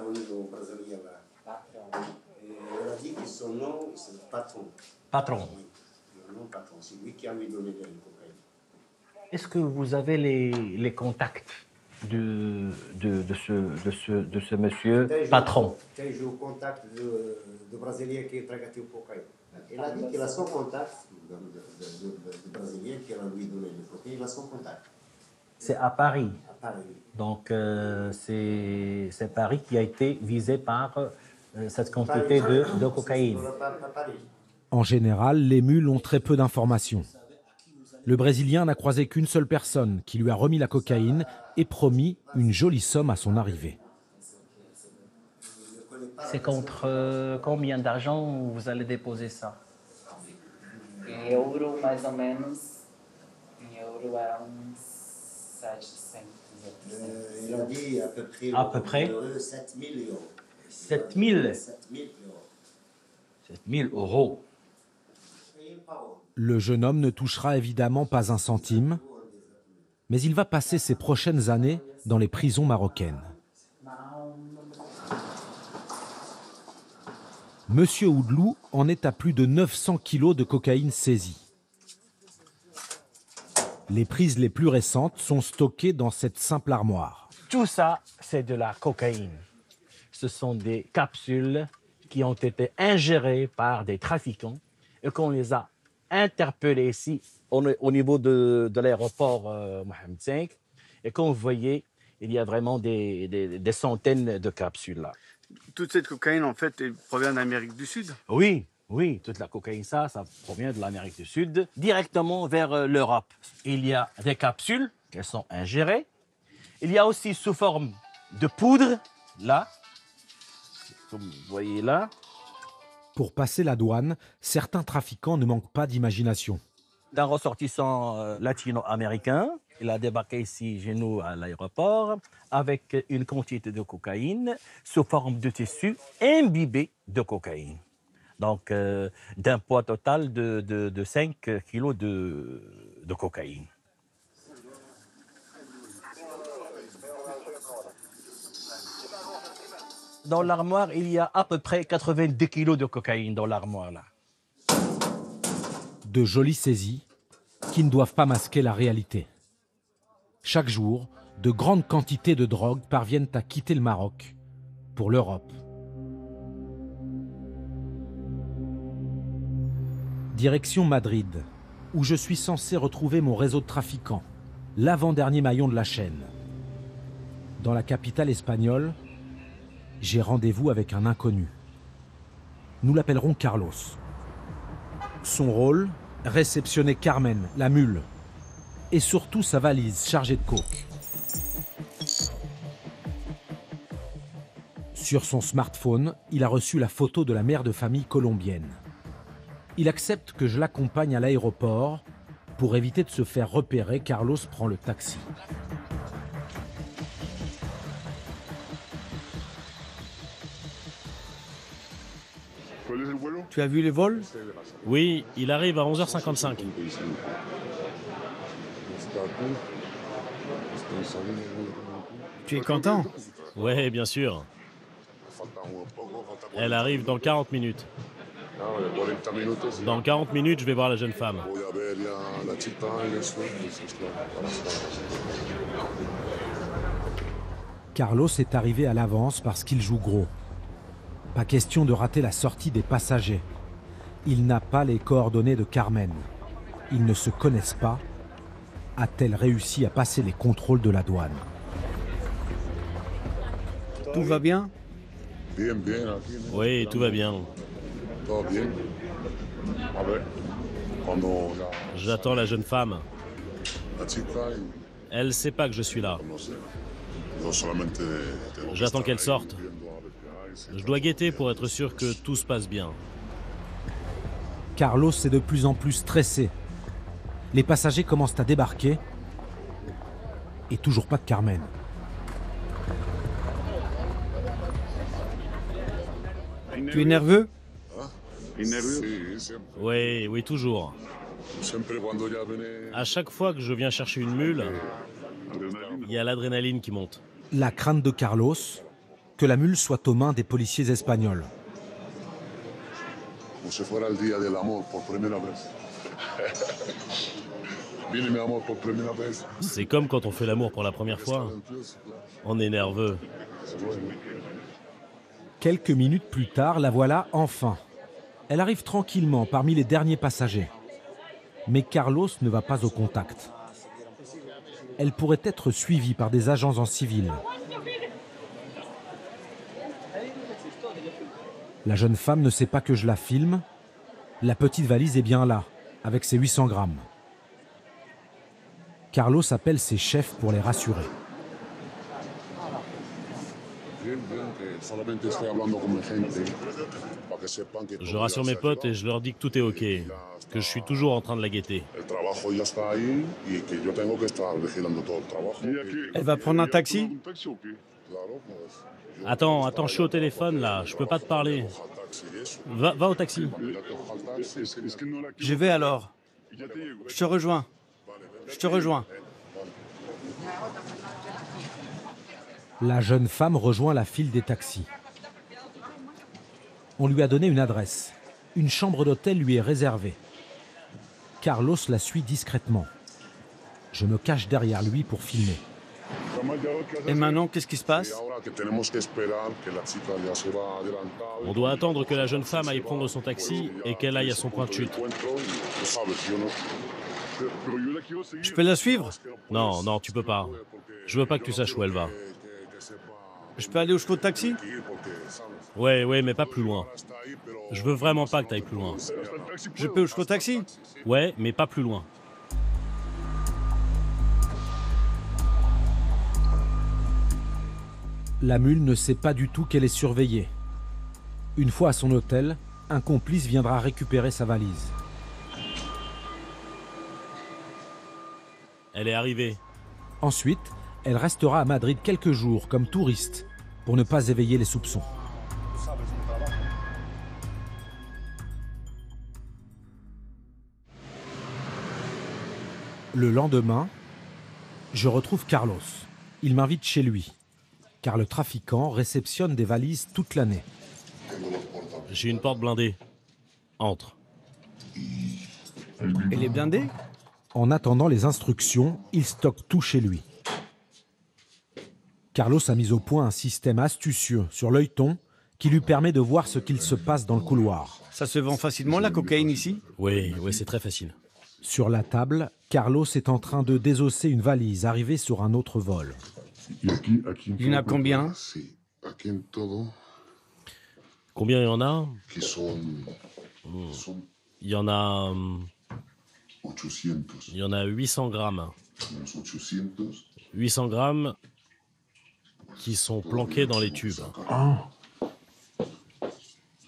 dit que son nom, c'est le patron. Patron. Le nom patron, c'est lui qui a lui donné de la cocaïne. Est-ce que vous avez les contacts de ce monsieur patron. J'ai au contact de Brésilien qui traite le cocaïne. Il a dit qu'il a son contact, de Brésilien qui a lui donné le cocaïne, il a son contact. C'est à Paris. À Paris. Donc c'est Paris qui a été visé par cette quantité de cocaïne. En général, les mules ont très peu d'informations. Le Brésilien n'a croisé qu'une seule personne qui lui a remis la cocaïne et promis une jolie somme à son arrivée. C'est contre combien d'argent vous allez déposer ça? Em euro, mais ou menos. Em euro, era 700. Il a dit à peu près 7 000 euros. 7 000 euros. Le jeune homme ne touchera évidemment pas un centime, mais il va passer ses prochaines années dans les prisons marocaines. Monsieur Oudlou en est à plus de 900 kilos de cocaïne saisie. Les prises les plus récentes sont stockées dans cette simple armoire. Tout ça, c'est de la cocaïne. Ce sont des capsules qui ont été ingérées par des trafiquants et qu'on les a interpellés ici au niveau de l'aéroport Mohamed V. Et comme vous voyez, il y a vraiment des centaines de capsules là. Toute cette cocaïne, en fait, elle provient d'Amérique du Sud? Oui, toute la cocaïne, ça provient de l'Amérique du Sud, directement vers l'Europe. Il y a des capsules qui sont ingérées. Il y a aussi sous forme de poudre, là, comme vous voyez là. Pour passer la douane, certains trafiquants ne manquent pas d'imagination. D'un ressortissant latino-américain, il a débarqué ici chez nous à l'aéroport avec une quantité de cocaïne sous forme de tissu imbibé de cocaïne. Donc, d'un poids total de 5 kilos de cocaïne. Dans l'armoire, il y a à peu près 90 kilos de cocaïne dans l'armoire là. De jolies saisies qui ne doivent pas masquer la réalité. Chaque jour, de grandes quantités de drogue parviennent à quitter le Maroc pour l'Europe. Direction Madrid, où je suis censé retrouver mon réseau de trafiquants, l'avant-dernier maillon de la chaîne. Dans la capitale espagnole, j'ai rendez-vous avec un inconnu. Nous l'appellerons Carlos. Son rôle, réceptionner Carmen, la mule, et surtout sa valise chargée de coke. Sur son smartphone, il a reçu la photo de la mère de famille colombienne. Il accepte que je l'accompagne à l'aéroport. Pour éviter de se faire repérer, Carlos prend le taxi. Tu as vu les vols? Oui, il arrive à 11h55. Tu es content? Ouais, bien sûr. Elle arrive dans 40 minutes. Dans 40 minutes, je vais voir la jeune femme. Carlos est arrivé à l'avance parce qu'il joue gros. Pas question de rater la sortie des passagers. Il n'a pas les coordonnées de Carmen. Ils ne se connaissent pas. A-t-elle réussi à passer les contrôles de la douane? Tout va bien? Oui, tout va bien. J'attends la jeune femme. Elle ne sait pas que je suis là. J'attends qu'elle sorte. Je dois guetter pour être sûr que tout se passe bien. Carlos est de plus en plus stressé. Les passagers commencent à débarquer. Et toujours pas de Carmen. Tu es nerveux? Oui, toujours. À chaque fois que je viens chercher une mule, il y a l'adrénaline qui monte. La crainte de Carlos, que la mule soit aux mains des policiers espagnols. C'est comme quand on fait l'amour pour la première fois. On est nerveux. Quelques minutes plus tard, la voilà enfin. Elle arrive tranquillement parmi les derniers passagers. Mais Carlos ne va pas au contact. Elle pourrait être suivie par des agents en civil. La jeune femme ne sait pas que je la filme. La petite valise est bien là, avec ses 800 grammes. Carlos appelle ses chefs pour les rassurer. Je rassure mes potes et je leur dis que tout est OK, que je suis toujours en train de la guetter. Elle va prendre un taxi? Attends, je suis au téléphone là, je peux pas te parler. Va au taxi. Je vais alors. Je te rejoins. Je te rejoins. La jeune femme rejoint la file des taxis. On lui a donné une adresse. Une chambre d'hôtel lui est réservée. Carlos la suit discrètement. Je me cache derrière lui pour filmer. Et maintenant, qu'est-ce qui se passe? On doit attendre que la jeune femme aille prendre son taxi et qu'elle aille à son point de chute. Je peux la suivre? Non, tu peux pas. Je veux pas que tu saches où elle va. Je peux aller jusqu'au taxi? Ouais, mais pas plus loin. Je veux vraiment pas que tu ailles plus loin. Je peux jusqu'au taxi? Ouais, mais pas plus loin. La mule ne sait pas du tout qu'elle est surveillée. Une fois à son hôtel, un complice viendra récupérer sa valise. Elle est arrivée. Ensuite, elle restera à Madrid quelques jours comme touriste pour ne pas éveiller les soupçons. Le lendemain, je retrouve Carlos. Il m'invite chez lui, car le trafiquant réceptionne des valises toute l'année. J'ai une porte blindée. Entre. Elle est blindée? En attendant les instructions, il stocke tout chez lui. Carlos a mis au point un système astucieux sur l'œilleton qui lui permet de voir ce qu'il se passe dans le couloir. Ça se vend facilement la cocaïne ici? Oui, c'est très facile. Sur la table, Carlos est en train de désosser une valise arrivée sur un autre vol. Il y en a combien? Combien il y en a? Il y en a 800 grammes. 800 grammes qui sont planqués dans les tubes.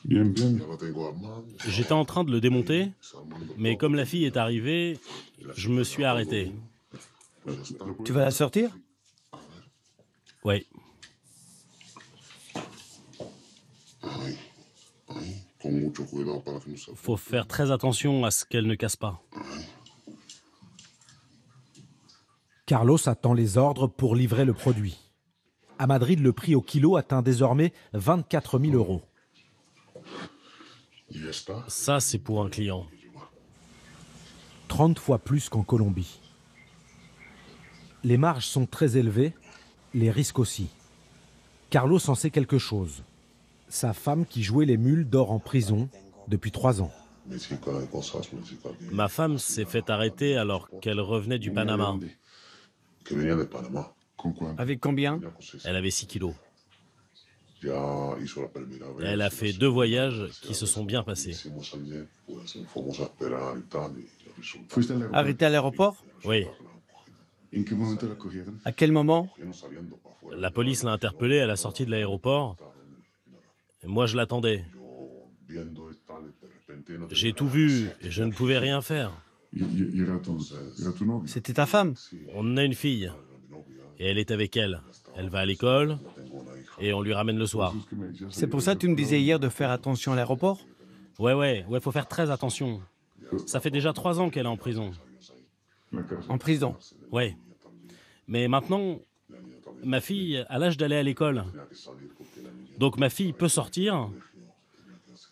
Bien. J'étais en train de le démonter, mais comme la fille est arrivée, je me suis arrêté. Tu vas la sortir? Oui. Faut faire très attention à ce qu'elle ne casse pas. Carlos attend les ordres pour livrer le produit. À Madrid, le prix au kilo atteint désormais 24 000 €. Ça, c'est pour un client. 30 fois plus qu'en Colombie. Les marges sont très élevées, les risques aussi. Carlos en sait quelque chose. Sa femme qui jouait les mules dort en prison depuis 3 ans. Ma femme s'est fait arrêter alors qu'elle revenait du Panama. Avec combien? Elle avait 6 kilos. Elle a fait 2 voyages qui se sont bien passés. Arrêté à l'aéroport? Oui. À quel moment? La police l'a interpellée à la sortie de l'aéroport. Moi, je l'attendais. J'ai tout vu et je ne pouvais rien faire. C'était ta femme? On a une fille. Et elle est avec elle. Elle va à l'école et on lui ramène le soir. C'est pour ça que tu me disais hier de faire attention à l'aéroport? Ouais, faut faire très attention. Ça fait déjà 3 ans qu'elle est en prison. En prison? Ouais. Mais maintenant, ma fille a l'âge d'aller à l'école. Donc ma fille peut sortir,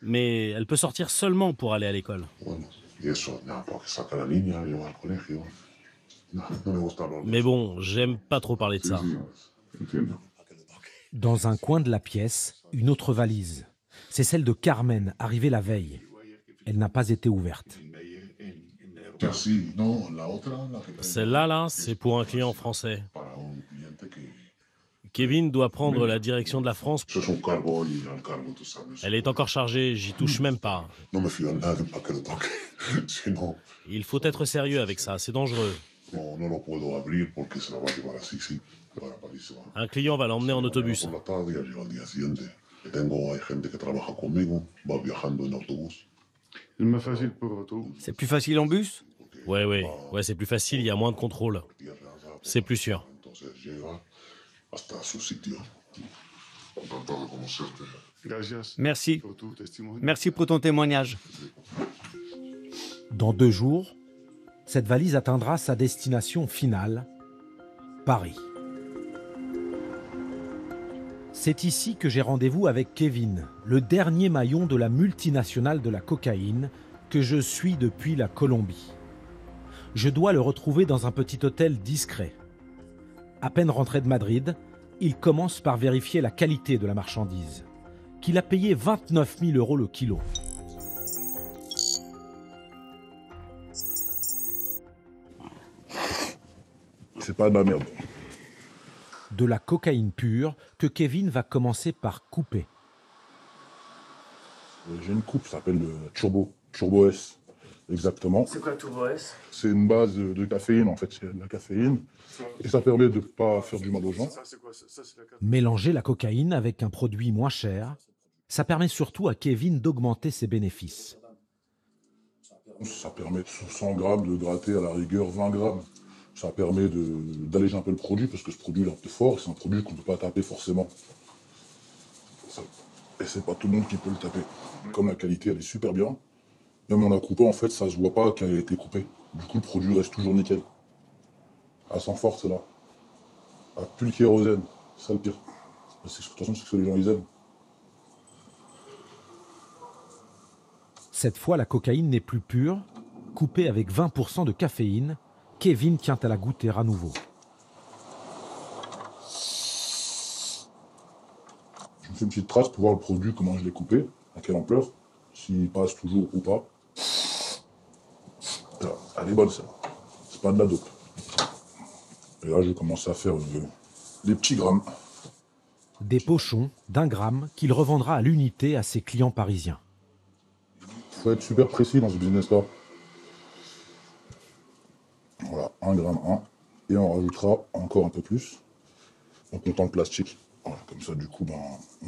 mais elle peut sortir seulement pour aller à l'école. Mais bon, j'aime pas trop parler de ça. Dans un coin de la pièce, une autre valise. C'est celle de Carmen, arrivée la veille. Elle n'a pas été ouverte. Celle-là, là, c'est pour un client français. Kevin doit prendre la direction de la France. Elle est encore chargée, j'y touche même pas. Il faut être sérieux avec ça, c'est dangereux. Un client va l'emmener en autobus. C'est plus facile en bus? Ouais, c'est plus facile, il y a moins de contrôle. C'est plus sûr. Merci. Merci pour ton témoignage. Dans 2 jours, cette valise atteindra sa destination finale, Paris. C'est ici que j'ai rendez-vous avec Kevin, le dernier maillon de la multinationale de la cocaïne que je suis depuis la Colombie. Je dois le retrouver dans un petit hôtel discret. À peine rentré de Madrid, il commence par vérifier la qualité de la marchandise, qu'il a payé 29 000 € le kilo. C'est pas de la merde. De la cocaïne pure que Kevin va commencer par couper. J'ai une coupe, ça s'appelle le Turbo S, exactement. C'est quoi Turbo S? C'est une base de caféine, en fait, c'est de la caféine. Et ça permet de ne pas faire du mal aux gens. Mélanger la cocaïne avec un produit moins cher, ça permet surtout à Kevin d'augmenter ses bénéfices. Ça permet sur 100 grammes de gratter à la rigueur 20 grammes. Ça permet d'alléger un peu le produit, parce que ce produit est un peu fort, c'est un produit qu'on ne peut pas taper forcément. Et c'est pas tout le monde qui peut le taper. Comme la qualité, elle est super bien, même en la coupant, en fait, ça se voit pas qu'elle a été coupée. Du coup, le produit reste toujours nickel. Elle sent fort, c'est là. Elle pue le kérosène, c'est ça le pire. De toute façon, c'est ce que les gens, ils aiment. Cette fois, la cocaïne n'est plus pure. Coupée avec 20% de caféine, Kevin tient à la goûter à nouveau. Je me fais une petite trace pour voir le produit, comment je l'ai coupé, à quelle ampleur, s'il passe toujours ou pas. Là, elle est bonne, ça. C'est pas de la dope. Et là, je vais commencer à faire des petits grammes. Des pochons d'1 gramme qu'il revendra à l'unité à ses clients parisiens. Il faut être super précis dans ce business-là. Voilà, 1 gramme 1. Et on rajoutera encore un peu plus en comptant le plastique. Voilà, comme ça, du coup,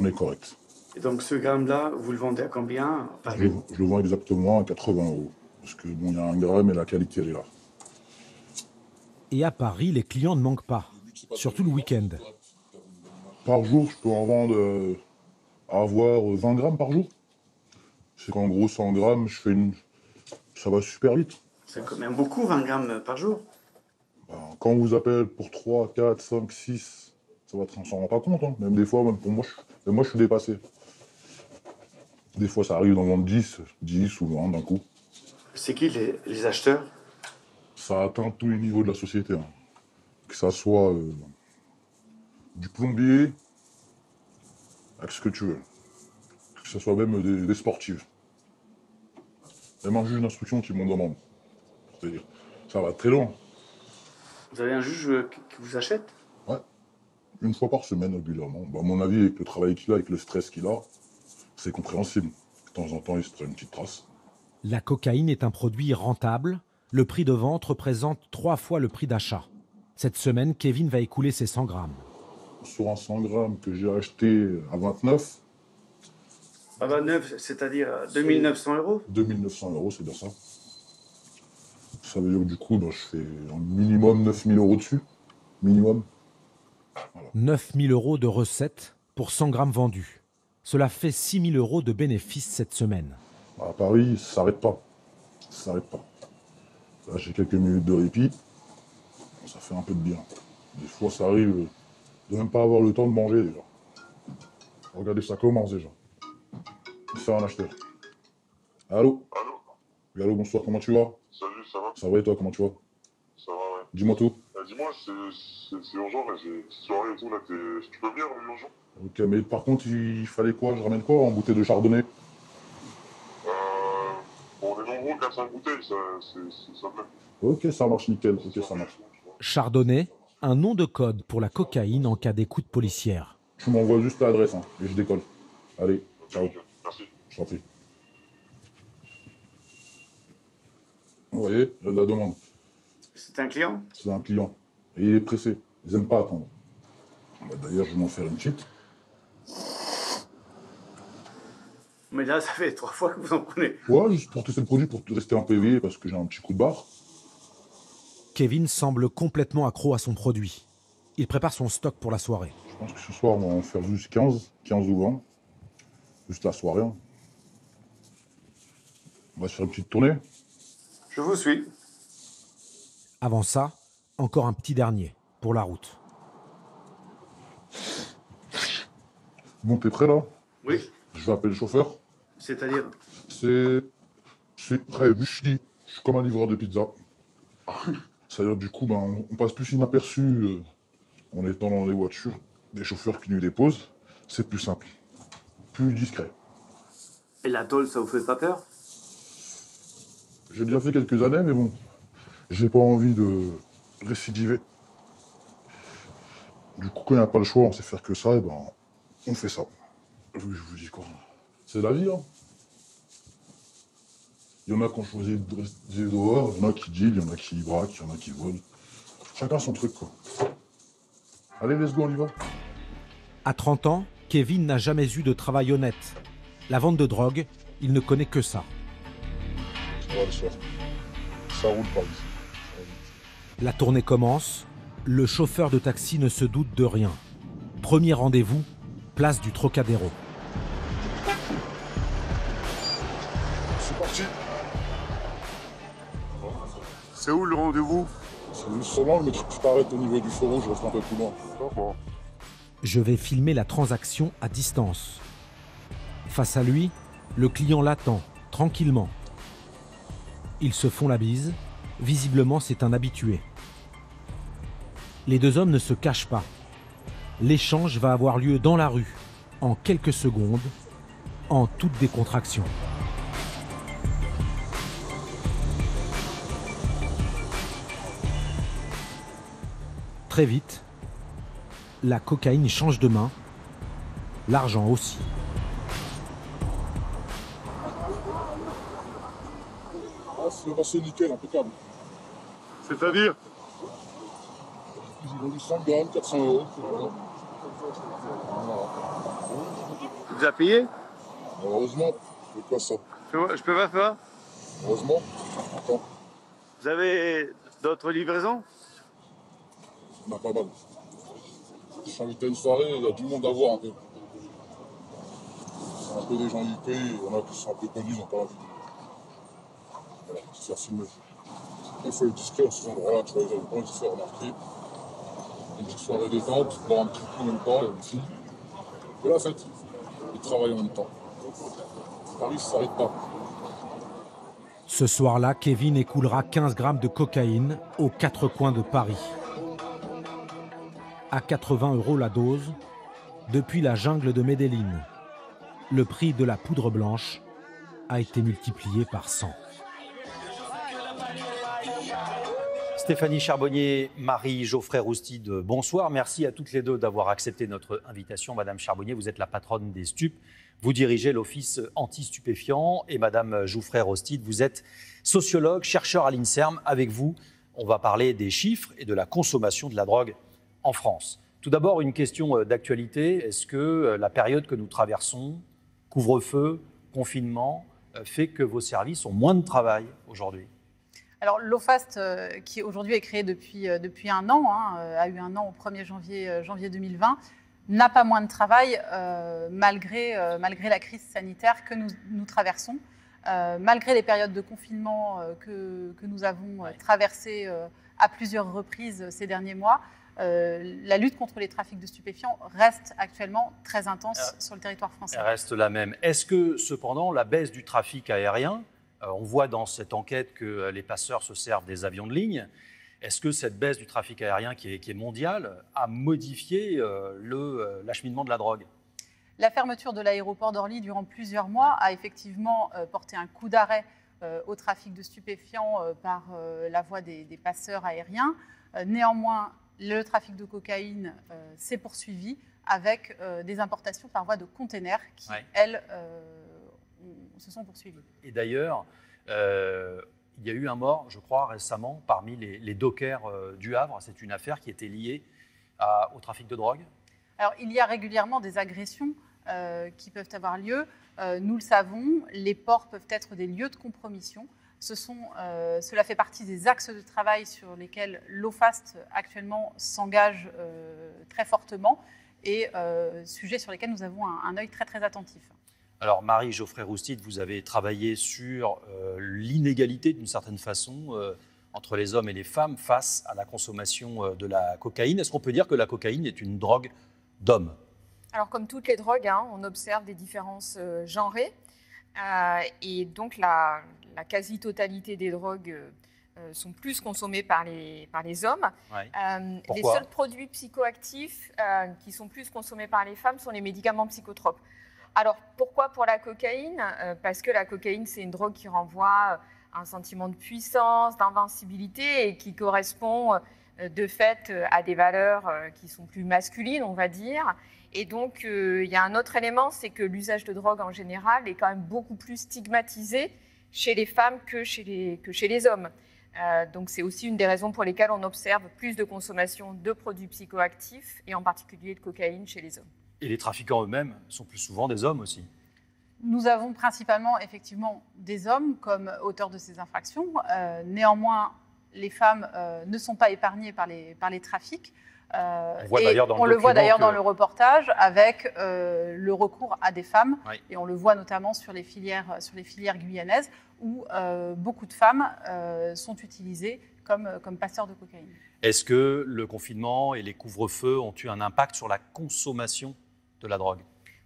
on est correct. Et donc, ce gramme-là, vous le vendez à combien? Je le vends exactement à 80 €. Parce que bon, il y a 1 gramme et la qualité, elle est là. Et à Paris, les clients ne manquent pas, surtout le week-end. Par jour, je peux en vendre avoir 20 grammes par jour. C'est qu'en gros, 100 grammes, ça va super vite. C'est quand même beaucoup, 20 grammes par jour. Quand on vous appelle pour 3, 4, 5, 6, ça va, on s'en rend pas compte. Hein. Même des fois, même pour moi, je suis dépassé. Des fois, ça arrive d'en vendre 10 ou 20 d'un coup. C'est qui les acheteurs? Ça atteint tous les niveaux de la société. Hein. Que ça soit du plombier, avec ce que tu veux. Que ce soit même des sportifs. Même un juge d'instruction qui m'en demande. C'est-à-dire, ça va très loin. Vous avez un juge qui vous achète? Ouais. 1 fois par semaine, régulièrement. À mon avis, avec le travail qu'il a, avec le stress qu'il a, c'est compréhensible. De temps en temps, il se prend une petite trace. La cocaïne est un produit rentable. Le prix de vente représente 3 fois le prix d'achat. Cette semaine, Kevin va écouler ses 100 grammes. Sur un 100 grammes que j'ai acheté à 29. À 29, c'est-à-dire 2900 €? 2900 €, c'est bien ça. Ça veut dire que du coup, je fais un minimum 9000 € dessus. Minimum. Voilà. 9000 € de recettes pour 100 grammes vendus. Cela fait 6000 € de bénéfices cette semaine. À Paris, ça s'arrête pas. Ça s'arrête pas. Là, j'ai quelques minutes de répit. Ça fait un peu de bien. Des fois, ça arrive de même pas avoir le temps de manger déjà. Regardez, ça commence déjà. C'est un acheteur. Allô? Allô? Oui, allô, bonsoir, comment tu vas? Salut, ça va? Ça va et toi, comment tu vas? Ça va, ouais. Dis-moi tout. Dis-moi, c'est urgent, là, j'ai une petite soirée et tout, là, tu peux venir, urgent? Ok, mais par contre, il fallait quoi? Je ramène quoi en bouteille de chardonnay? Bon, on est nombreux, 4-5 bouteilles, ça plaît. Ok, ça marche nickel, ok, ça marche. Chardonnay, un nom de code pour la cocaïne en cas d'écoute policière. Tu m'envoies juste l'adresse, hein, et je décolle. Allez, ciao. Merci. Je t'en prie. Vous voyez, il y a de la demande. C'est un client? C'est un client. Et il est pressé. Ils n'aiment pas attendre. Bah, d'ailleurs, je vais m'en faire une petite. Mais là, ça fait 3 fois que vous en prenez. Ouais, juste pour tester le produit, pour rester en PV, parce que j'ai un petit coup de barre. Kevin semble complètement accro à son produit. Il prépare son stock pour la soirée. Je pense que ce soir, on va en faire juste 15 ou 20. Juste la soirée. Hein. On va se faire une petite tournée. Je vous suis. Avant ça, encore un petit dernier pour la route. Bon, t'es prêt là? Oui. Je vais appeler le chauffeur. C'est-à-dire? C'est prêt, je suis comme un livreur de pizza. C'est-à-dire du coup, on passe plus inaperçu en étant dans les voitures. Des chauffeurs qui nous déposent, c'est plus simple, plus discret. Et la tôle, ça vous fait pas peur? J'ai déjà fait quelques années, mais bon, j'ai pas envie de récidiver. Du coup, quand il n'y a pas le choix, on sait faire que ça, et on fait ça. Je vous dis quoi? C'est la vie, hein. Il y en a qui ont choisi de rester dehors, il y en a qui deal, il y en a qui braquent, il y en a qui volent. Chacun son truc, quoi. Allez, let's go, on y va. À 30 ans, Kevin n'a jamais eu de travail honnête. La vente de drogue, il ne connaît que ça. Ça va le soir. Ça roule par ici. La tournée commence. Le chauffeur de taxi ne se doute de rien. Premier rendez-vous, place du Trocadéro. C'est parti. C'est où le rendez-vous? C'est juste sur mais tu t'arrêtes au niveau du feu rouge, je reste un peu plus loin. D'accord. Je vais filmer la transaction à distance. Face à lui, le client l'attend, tranquillement. Ils se font la bise. Visiblement, c'est un habitué. Les deux hommes ne se cachent pas. L'échange va avoir lieu dans la rue, en quelques secondes, en toute décontraction. Très vite, la cocaïne change de main, l'argent aussi. C'est nickel, impeccable. C'est-à-dire? Ils ont dit 5 grammes, 400 €. Tu vous as payé? Heureusement, c'est quoi ça? Je peux pas faire? Heureusement. Attends. Vous avez d'autres livraisons? On a pas mal. Je suis invité à une soirée, il y a du monde à voir un peu. C'est un peu des gens IP, il y en a qui sont un peu connus, ils n'ont pas envie de... Voilà, se faire filmer. Il faut être discret à ces endroits-là, tu vois, ils n'ont pas envie de se faire remarquer. Une petite soirée détente, boire un petit coup en même temps, et aussi. Et la fête, ils travaillent en même temps. Paris, ça s'arrête pas. Ce soir-là, Kevin écoulera 15 grammes de cocaïne aux 4 coins de Paris. À 80 € la dose, depuis la jungle de Medellín. Le prix de la poudre blanche a été multiplié par 100. Stéphanie Charbonnier, Marie Geoffrey Roustide, bonsoir. Merci à toutes les deux d'avoir accepté notre invitation. Madame Charbonnier, vous êtes la patronne des stupes. Vous dirigez l'office anti-stupéfiants. Et Madame Geoffrey Roustide, vous êtes sociologue, chercheur à l'INSERM. Avec vous, on va parler des chiffres et de la consommation de la drogue en France. Tout d'abord, une question d'actualité. Est-ce que la période que nous traversons, couvre-feu, confinement, fait que vos services ont moins de travail aujourd'hui ? Alors l'OFAST, qui aujourd'hui est créé depuis un an, a eu un an au 1er janvier 2020, n'a pas moins de travail malgré la crise sanitaire que nous traversons, malgré les périodes de confinement que nous avons traversées à plusieurs reprises ces derniers mois. La lutte contre les trafics de stupéfiants reste actuellement très intense sur le territoire français. Elle reste la même. Est-ce que cependant la baisse du trafic aérien, on voit dans cette enquête que les passeurs se servent des avions de ligne, Est-ce que cette baisse du trafic aérien qui est mondiale a modifié l'acheminement de la drogue? La fermeture de l'aéroport d'Orly durant plusieurs mois a effectivement porté un coup d'arrêt au trafic de stupéfiants par la voie des passeurs aériens. Néanmoins, le trafic de cocaïne s'est poursuivi avec des importations par voie de containers qui, elles, se sont poursuivies. Et d'ailleurs, il y a eu un mort, je crois, récemment, parmi les dockers du Havre. C'est une affaire qui était liée au trafic de drogue. Alors, il y a régulièrement des agressions qui peuvent avoir lieu. Nous le savons, les ports peuvent être des lieux de compromission. Cela fait partie des axes de travail sur lesquels l'OFAST actuellement s'engage très fortement et sujets sur lesquels nous avons un œil très, très attentif. Alors, Marie Geoffrey-Roustide, vous avez travaillé sur l'inégalité, d'une certaine façon, entre les hommes et les femmes face à la consommation de la cocaïne. Est-ce qu'on peut dire que la cocaïne est une drogue d'homme? Alors, comme toutes les drogues, on observe des différences genrées. Et donc, la quasi-totalité des drogues sont plus consommées par les hommes. Ouais. Les seuls produits psychoactifs qui sont plus consommés par les femmes sont les médicaments psychotropes. Alors, pourquoi pour la cocaïne? Parce que la cocaïne, c'est une drogue qui renvoie à un sentiment de puissance, d'invincibilité et qui correspond de fait à des valeurs qui sont plus masculines, on va dire. Et donc, il y a un autre élément, c'est que l'usage de drogue en général est quand même beaucoup plus stigmatisé chez les femmes que chez les hommes. Donc, c'est aussi une des raisons pour lesquelles on observe plus de consommation de produits psychoactifs et en particulier de cocaïne chez les hommes. Et les trafiquants eux-mêmes sont plus souvent des hommes aussi. Nous avons principalement, effectivement, des hommes comme auteurs de ces infractions. Néanmoins, les femmes ne sont pas épargnées par les trafics. On le voit d'ailleurs dans le reportage avec le recours à des femmes. Oui. Et on le voit notamment sur les filières guyanaises où beaucoup de femmes sont utilisées comme passeurs de cocaïne. Est-ce que le confinement et les couvre-feux ont eu un impact sur la consommation de la drogue?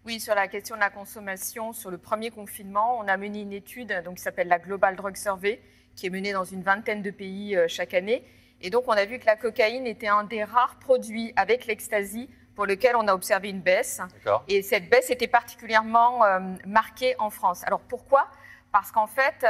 Oui, sur la question de la consommation, sur le premier confinement, on a mené une étude qui s'appelle la Global Drug Survey, qui est menée dans une vingtaine de pays chaque année. Et donc, on a vu que la cocaïne était un des rares produits avec l'ecstasy pour lequel on a observé une baisse. Et cette baisse était particulièrement marquée en France. Alors, pourquoi? Parce qu'en fait,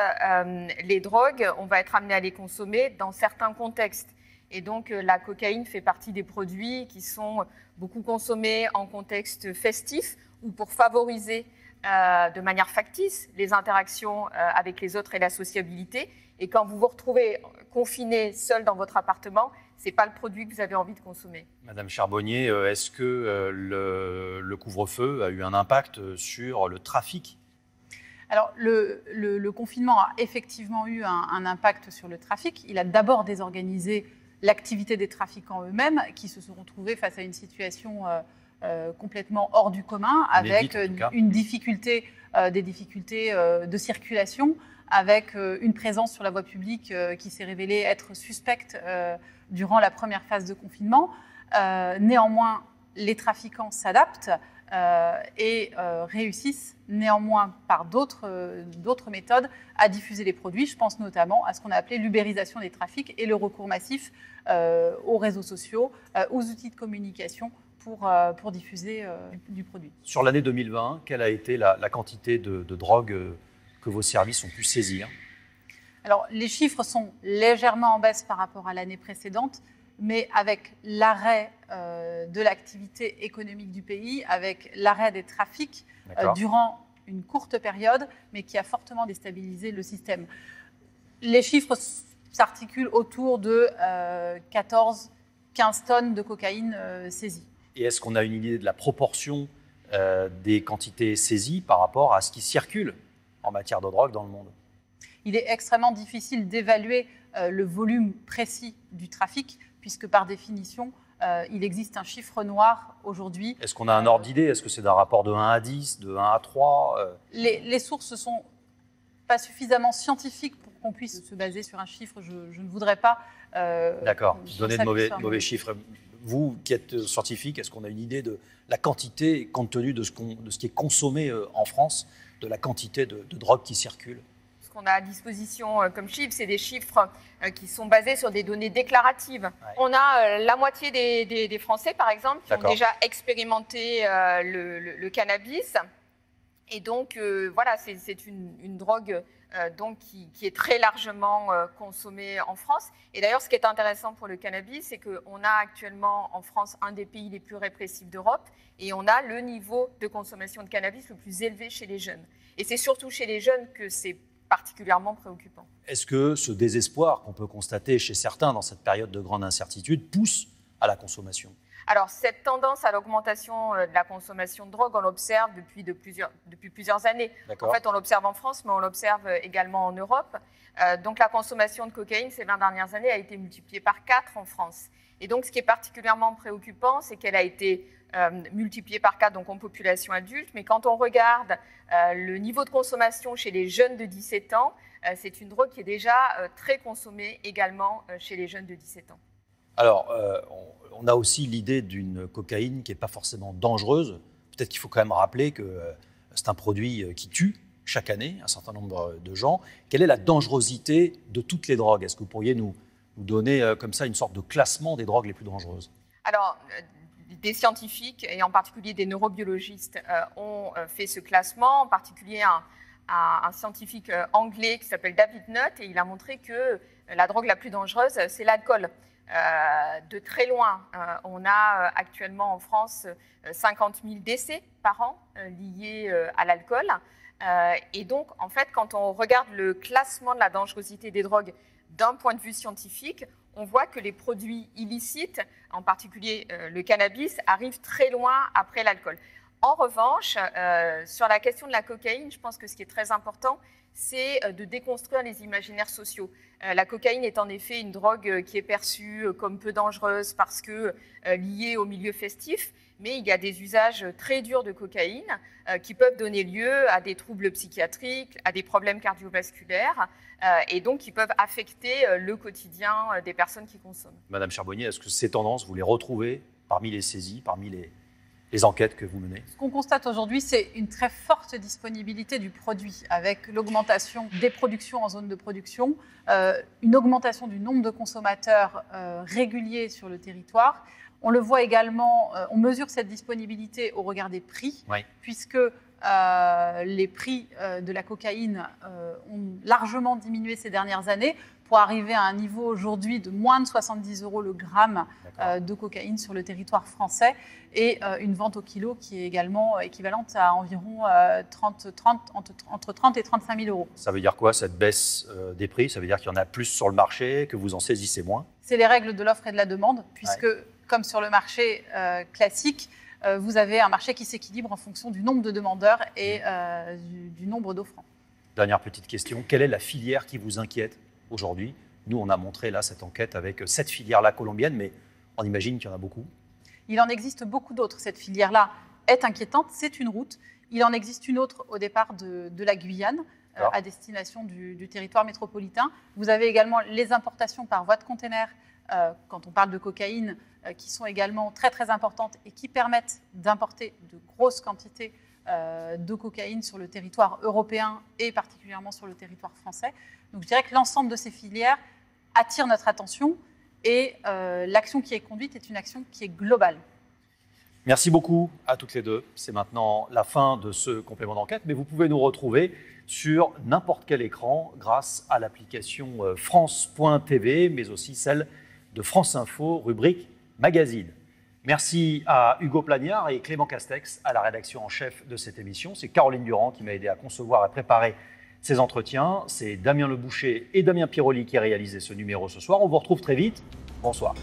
les drogues, on va être amené à les consommer dans certains contextes. Et donc, la cocaïne fait partie des produits qui sont beaucoup consommés en contexte festif ou pour favoriser de manière factice les interactions avec les autres et la sociabilité. Et quand vous vous retrouvez confiné seul dans votre appartement, ce n'est pas le produit que vous avez envie de consommer. Madame Charbonnier, est-ce que le couvre-feu a eu un impact sur le trafic? Alors, le confinement a effectivement eu un impact sur le trafic. Il a d'abord désorganisé l'activité des trafiquants eux-mêmes qui se sont retrouvés face à une situation complètement hors du commun, avec des difficultés de circulation, avec une présence sur la voie publique qui s'est révélée être suspecte durant la première phase de confinement. Néanmoins, les trafiquants s'adaptent et réussissent néanmoins par d'autres méthodes à diffuser les produits. Je pense notamment à ce qu'on a appelé l'ubérisation des trafics et le recours massif aux réseaux sociaux, aux outils de communication pour diffuser du produit. Sur l'année 2020, quelle a été la quantité de drogue que vos services ont pu saisir? Alors, les chiffres sont légèrement en baisse par rapport à l'année précédente, mais avec l'arrêt de l'activité économique du pays, avec l'arrêt des trafics durant une courte période, mais qui a fortement déstabilisé le système. Les chiffres s'articulent autour de 14-15 tonnes de cocaïne saisies. Et est-ce qu'on a une idée de la proportion des quantités saisies par rapport à ce qui circule en matière de drogue dans le monde? Il est extrêmement difficile d'évaluer le volume précis du trafic, puisque par définition, il existe un chiffre noir aujourd'hui. Est-ce qu'on a un ordre d'idée? Est-ce que c'est d'un rapport de 1 à 10, de 1 à 3 Les sources ne sont pas suffisamment scientifiques pour qu'on puisse se baser sur un chiffre. Je ne voudrais pas... D'accord, donner de mauvais chiffres. Vous qui êtes scientifique, est-ce qu'on a une idée de la quantité, compte tenu de ce qui est consommé en France, de la quantité de drogue qui circule? qu'on a à disposition comme chiffres, c'est des chiffres qui sont basés sur des données déclaratives. Ouais. On a la moitié des Français, par exemple, qui ont déjà expérimenté le cannabis. Et donc, voilà, c'est une drogue donc, qui est très largement consommée en France. Et d'ailleurs, ce qui est intéressant pour le cannabis, c'est qu'on a actuellement en France un des pays les plus répressifs d'Europe et on a le niveau de consommation de cannabis le plus élevé chez les jeunes. Et c'est surtout chez les jeunes que c'est particulièrement préoccupant. Est-ce que ce désespoir qu'on peut constater chez certains dans cette période de grande incertitude pousse à la consommation ? Alors, cette tendance à l'augmentation de la consommation de drogue, on l'observe depuis plusieurs années. En fait, on l'observe en France, mais on l'observe également en Europe. Donc, la consommation de cocaïne ces 20 dernières années a été multipliée par 4 en France. Et donc, ce qui est particulièrement préoccupant, c'est qu'elle a été multipliée par 4 donc en population adulte. Mais quand on regarde le niveau de consommation chez les jeunes de 17 ans, c'est une drogue qui est déjà très consommée également chez les jeunes de 17 ans. Alors, on a aussi l'idée d'une cocaïne qui n'est pas forcément dangereuse. Peut-être qu'il faut quand même rappeler que c'est un produit qui tue chaque année un certain nombre de gens. Quelle est la dangerosité de toutes les drogues ? Est-ce que vous pourriez nous donner comme ça une sorte de classement des drogues les plus dangereuses ? Alors, des scientifiques, et en particulier des neurobiologistes, ont fait ce classement, en particulier un scientifique anglais qui s'appelle David Nutt, et il a montré que la drogue la plus dangereuse, c'est l'alcool. De très loin, on a actuellement en France 50 000 décès par an liés à l'alcool. Et donc, en fait, quand on regarde le classement de la dangerosité des drogues d'un point de vue scientifique, on voit que les produits illicites, en particulier le cannabis, arrivent très loin après l'alcool. En revanche, sur la question de la cocaïne, je pense que ce qui est très important, c'est de déconstruire les imaginaires sociaux. La cocaïne est en effet une drogue qui est perçue comme peu dangereuse parce que liée au milieu festif, mais il y a des usages très durs de cocaïne qui peuvent donner lieu à des troubles psychiatriques, à des problèmes cardiovasculaires et donc qui peuvent affecter le quotidien des personnes qui consomment. Madame Charbonnier, est-ce que ces tendances, vous les retrouvez parmi les saisies, parmi les enquêtes que vous menez ? Ce qu'on constate aujourd'hui, c'est une très forte disponibilité du produit, avec l'augmentation des productions en zone de production, une augmentation du nombre de consommateurs réguliers sur le territoire. On le voit également, on mesure cette disponibilité au regard des prix, puisque les prix de la cocaïne ont largement diminué ces dernières années, pour arriver à un niveau aujourd'hui de moins de 70 € le gramme de cocaïne sur le territoire français et une vente au kilo qui est également équivalente à environ entre 30 et 35 000 €. Ça veut dire quoi, cette baisse des prix ? Ça veut dire qu'il y en a plus sur le marché, que vous en saisissez moins ? C'est les règles de l'offre et de la demande, puisque comme sur le marché classique, vous avez un marché qui s'équilibre en fonction du nombre de demandeurs et du nombre d'offrants. Dernière petite question, quelle est la filière qui vous inquiète aujourd'hui? Nous, on a montré là cette enquête avec cette filière-là colombienne, mais on imagine qu'il y en a beaucoup. Il en existe beaucoup d'autres. Cette filière-là est inquiétante, c'est une route. Il en existe une autre au départ de la Guyane, à destination du territoire métropolitain. Vous avez également les importations par voie de container, quand on parle de cocaïne, qui sont également très très importantes et qui permettent d'importer de grosses quantités de cocaïne sur le territoire européen et particulièrement sur le territoire français. Donc je dirais que l'ensemble de ces filières attire notre attention et l'action qui est conduite est une action qui est globale. Merci beaucoup à toutes les deux. C'est maintenant la fin de ce complément d'enquête, mais vous pouvez nous retrouver sur n'importe quel écran grâce à l'application France.tv, mais aussi celle de France Info, rubrique Magazine. Merci à Hugo Plagnard et Clément Castex à la rédaction en chef de cette émission. C'est Caroline Durand qui m'a aidé à concevoir et préparer ces entretiens. C'est Damien Leboucher et Damien Piroli qui a réalisé ce numéro ce soir. On vous retrouve très vite. Bonsoir.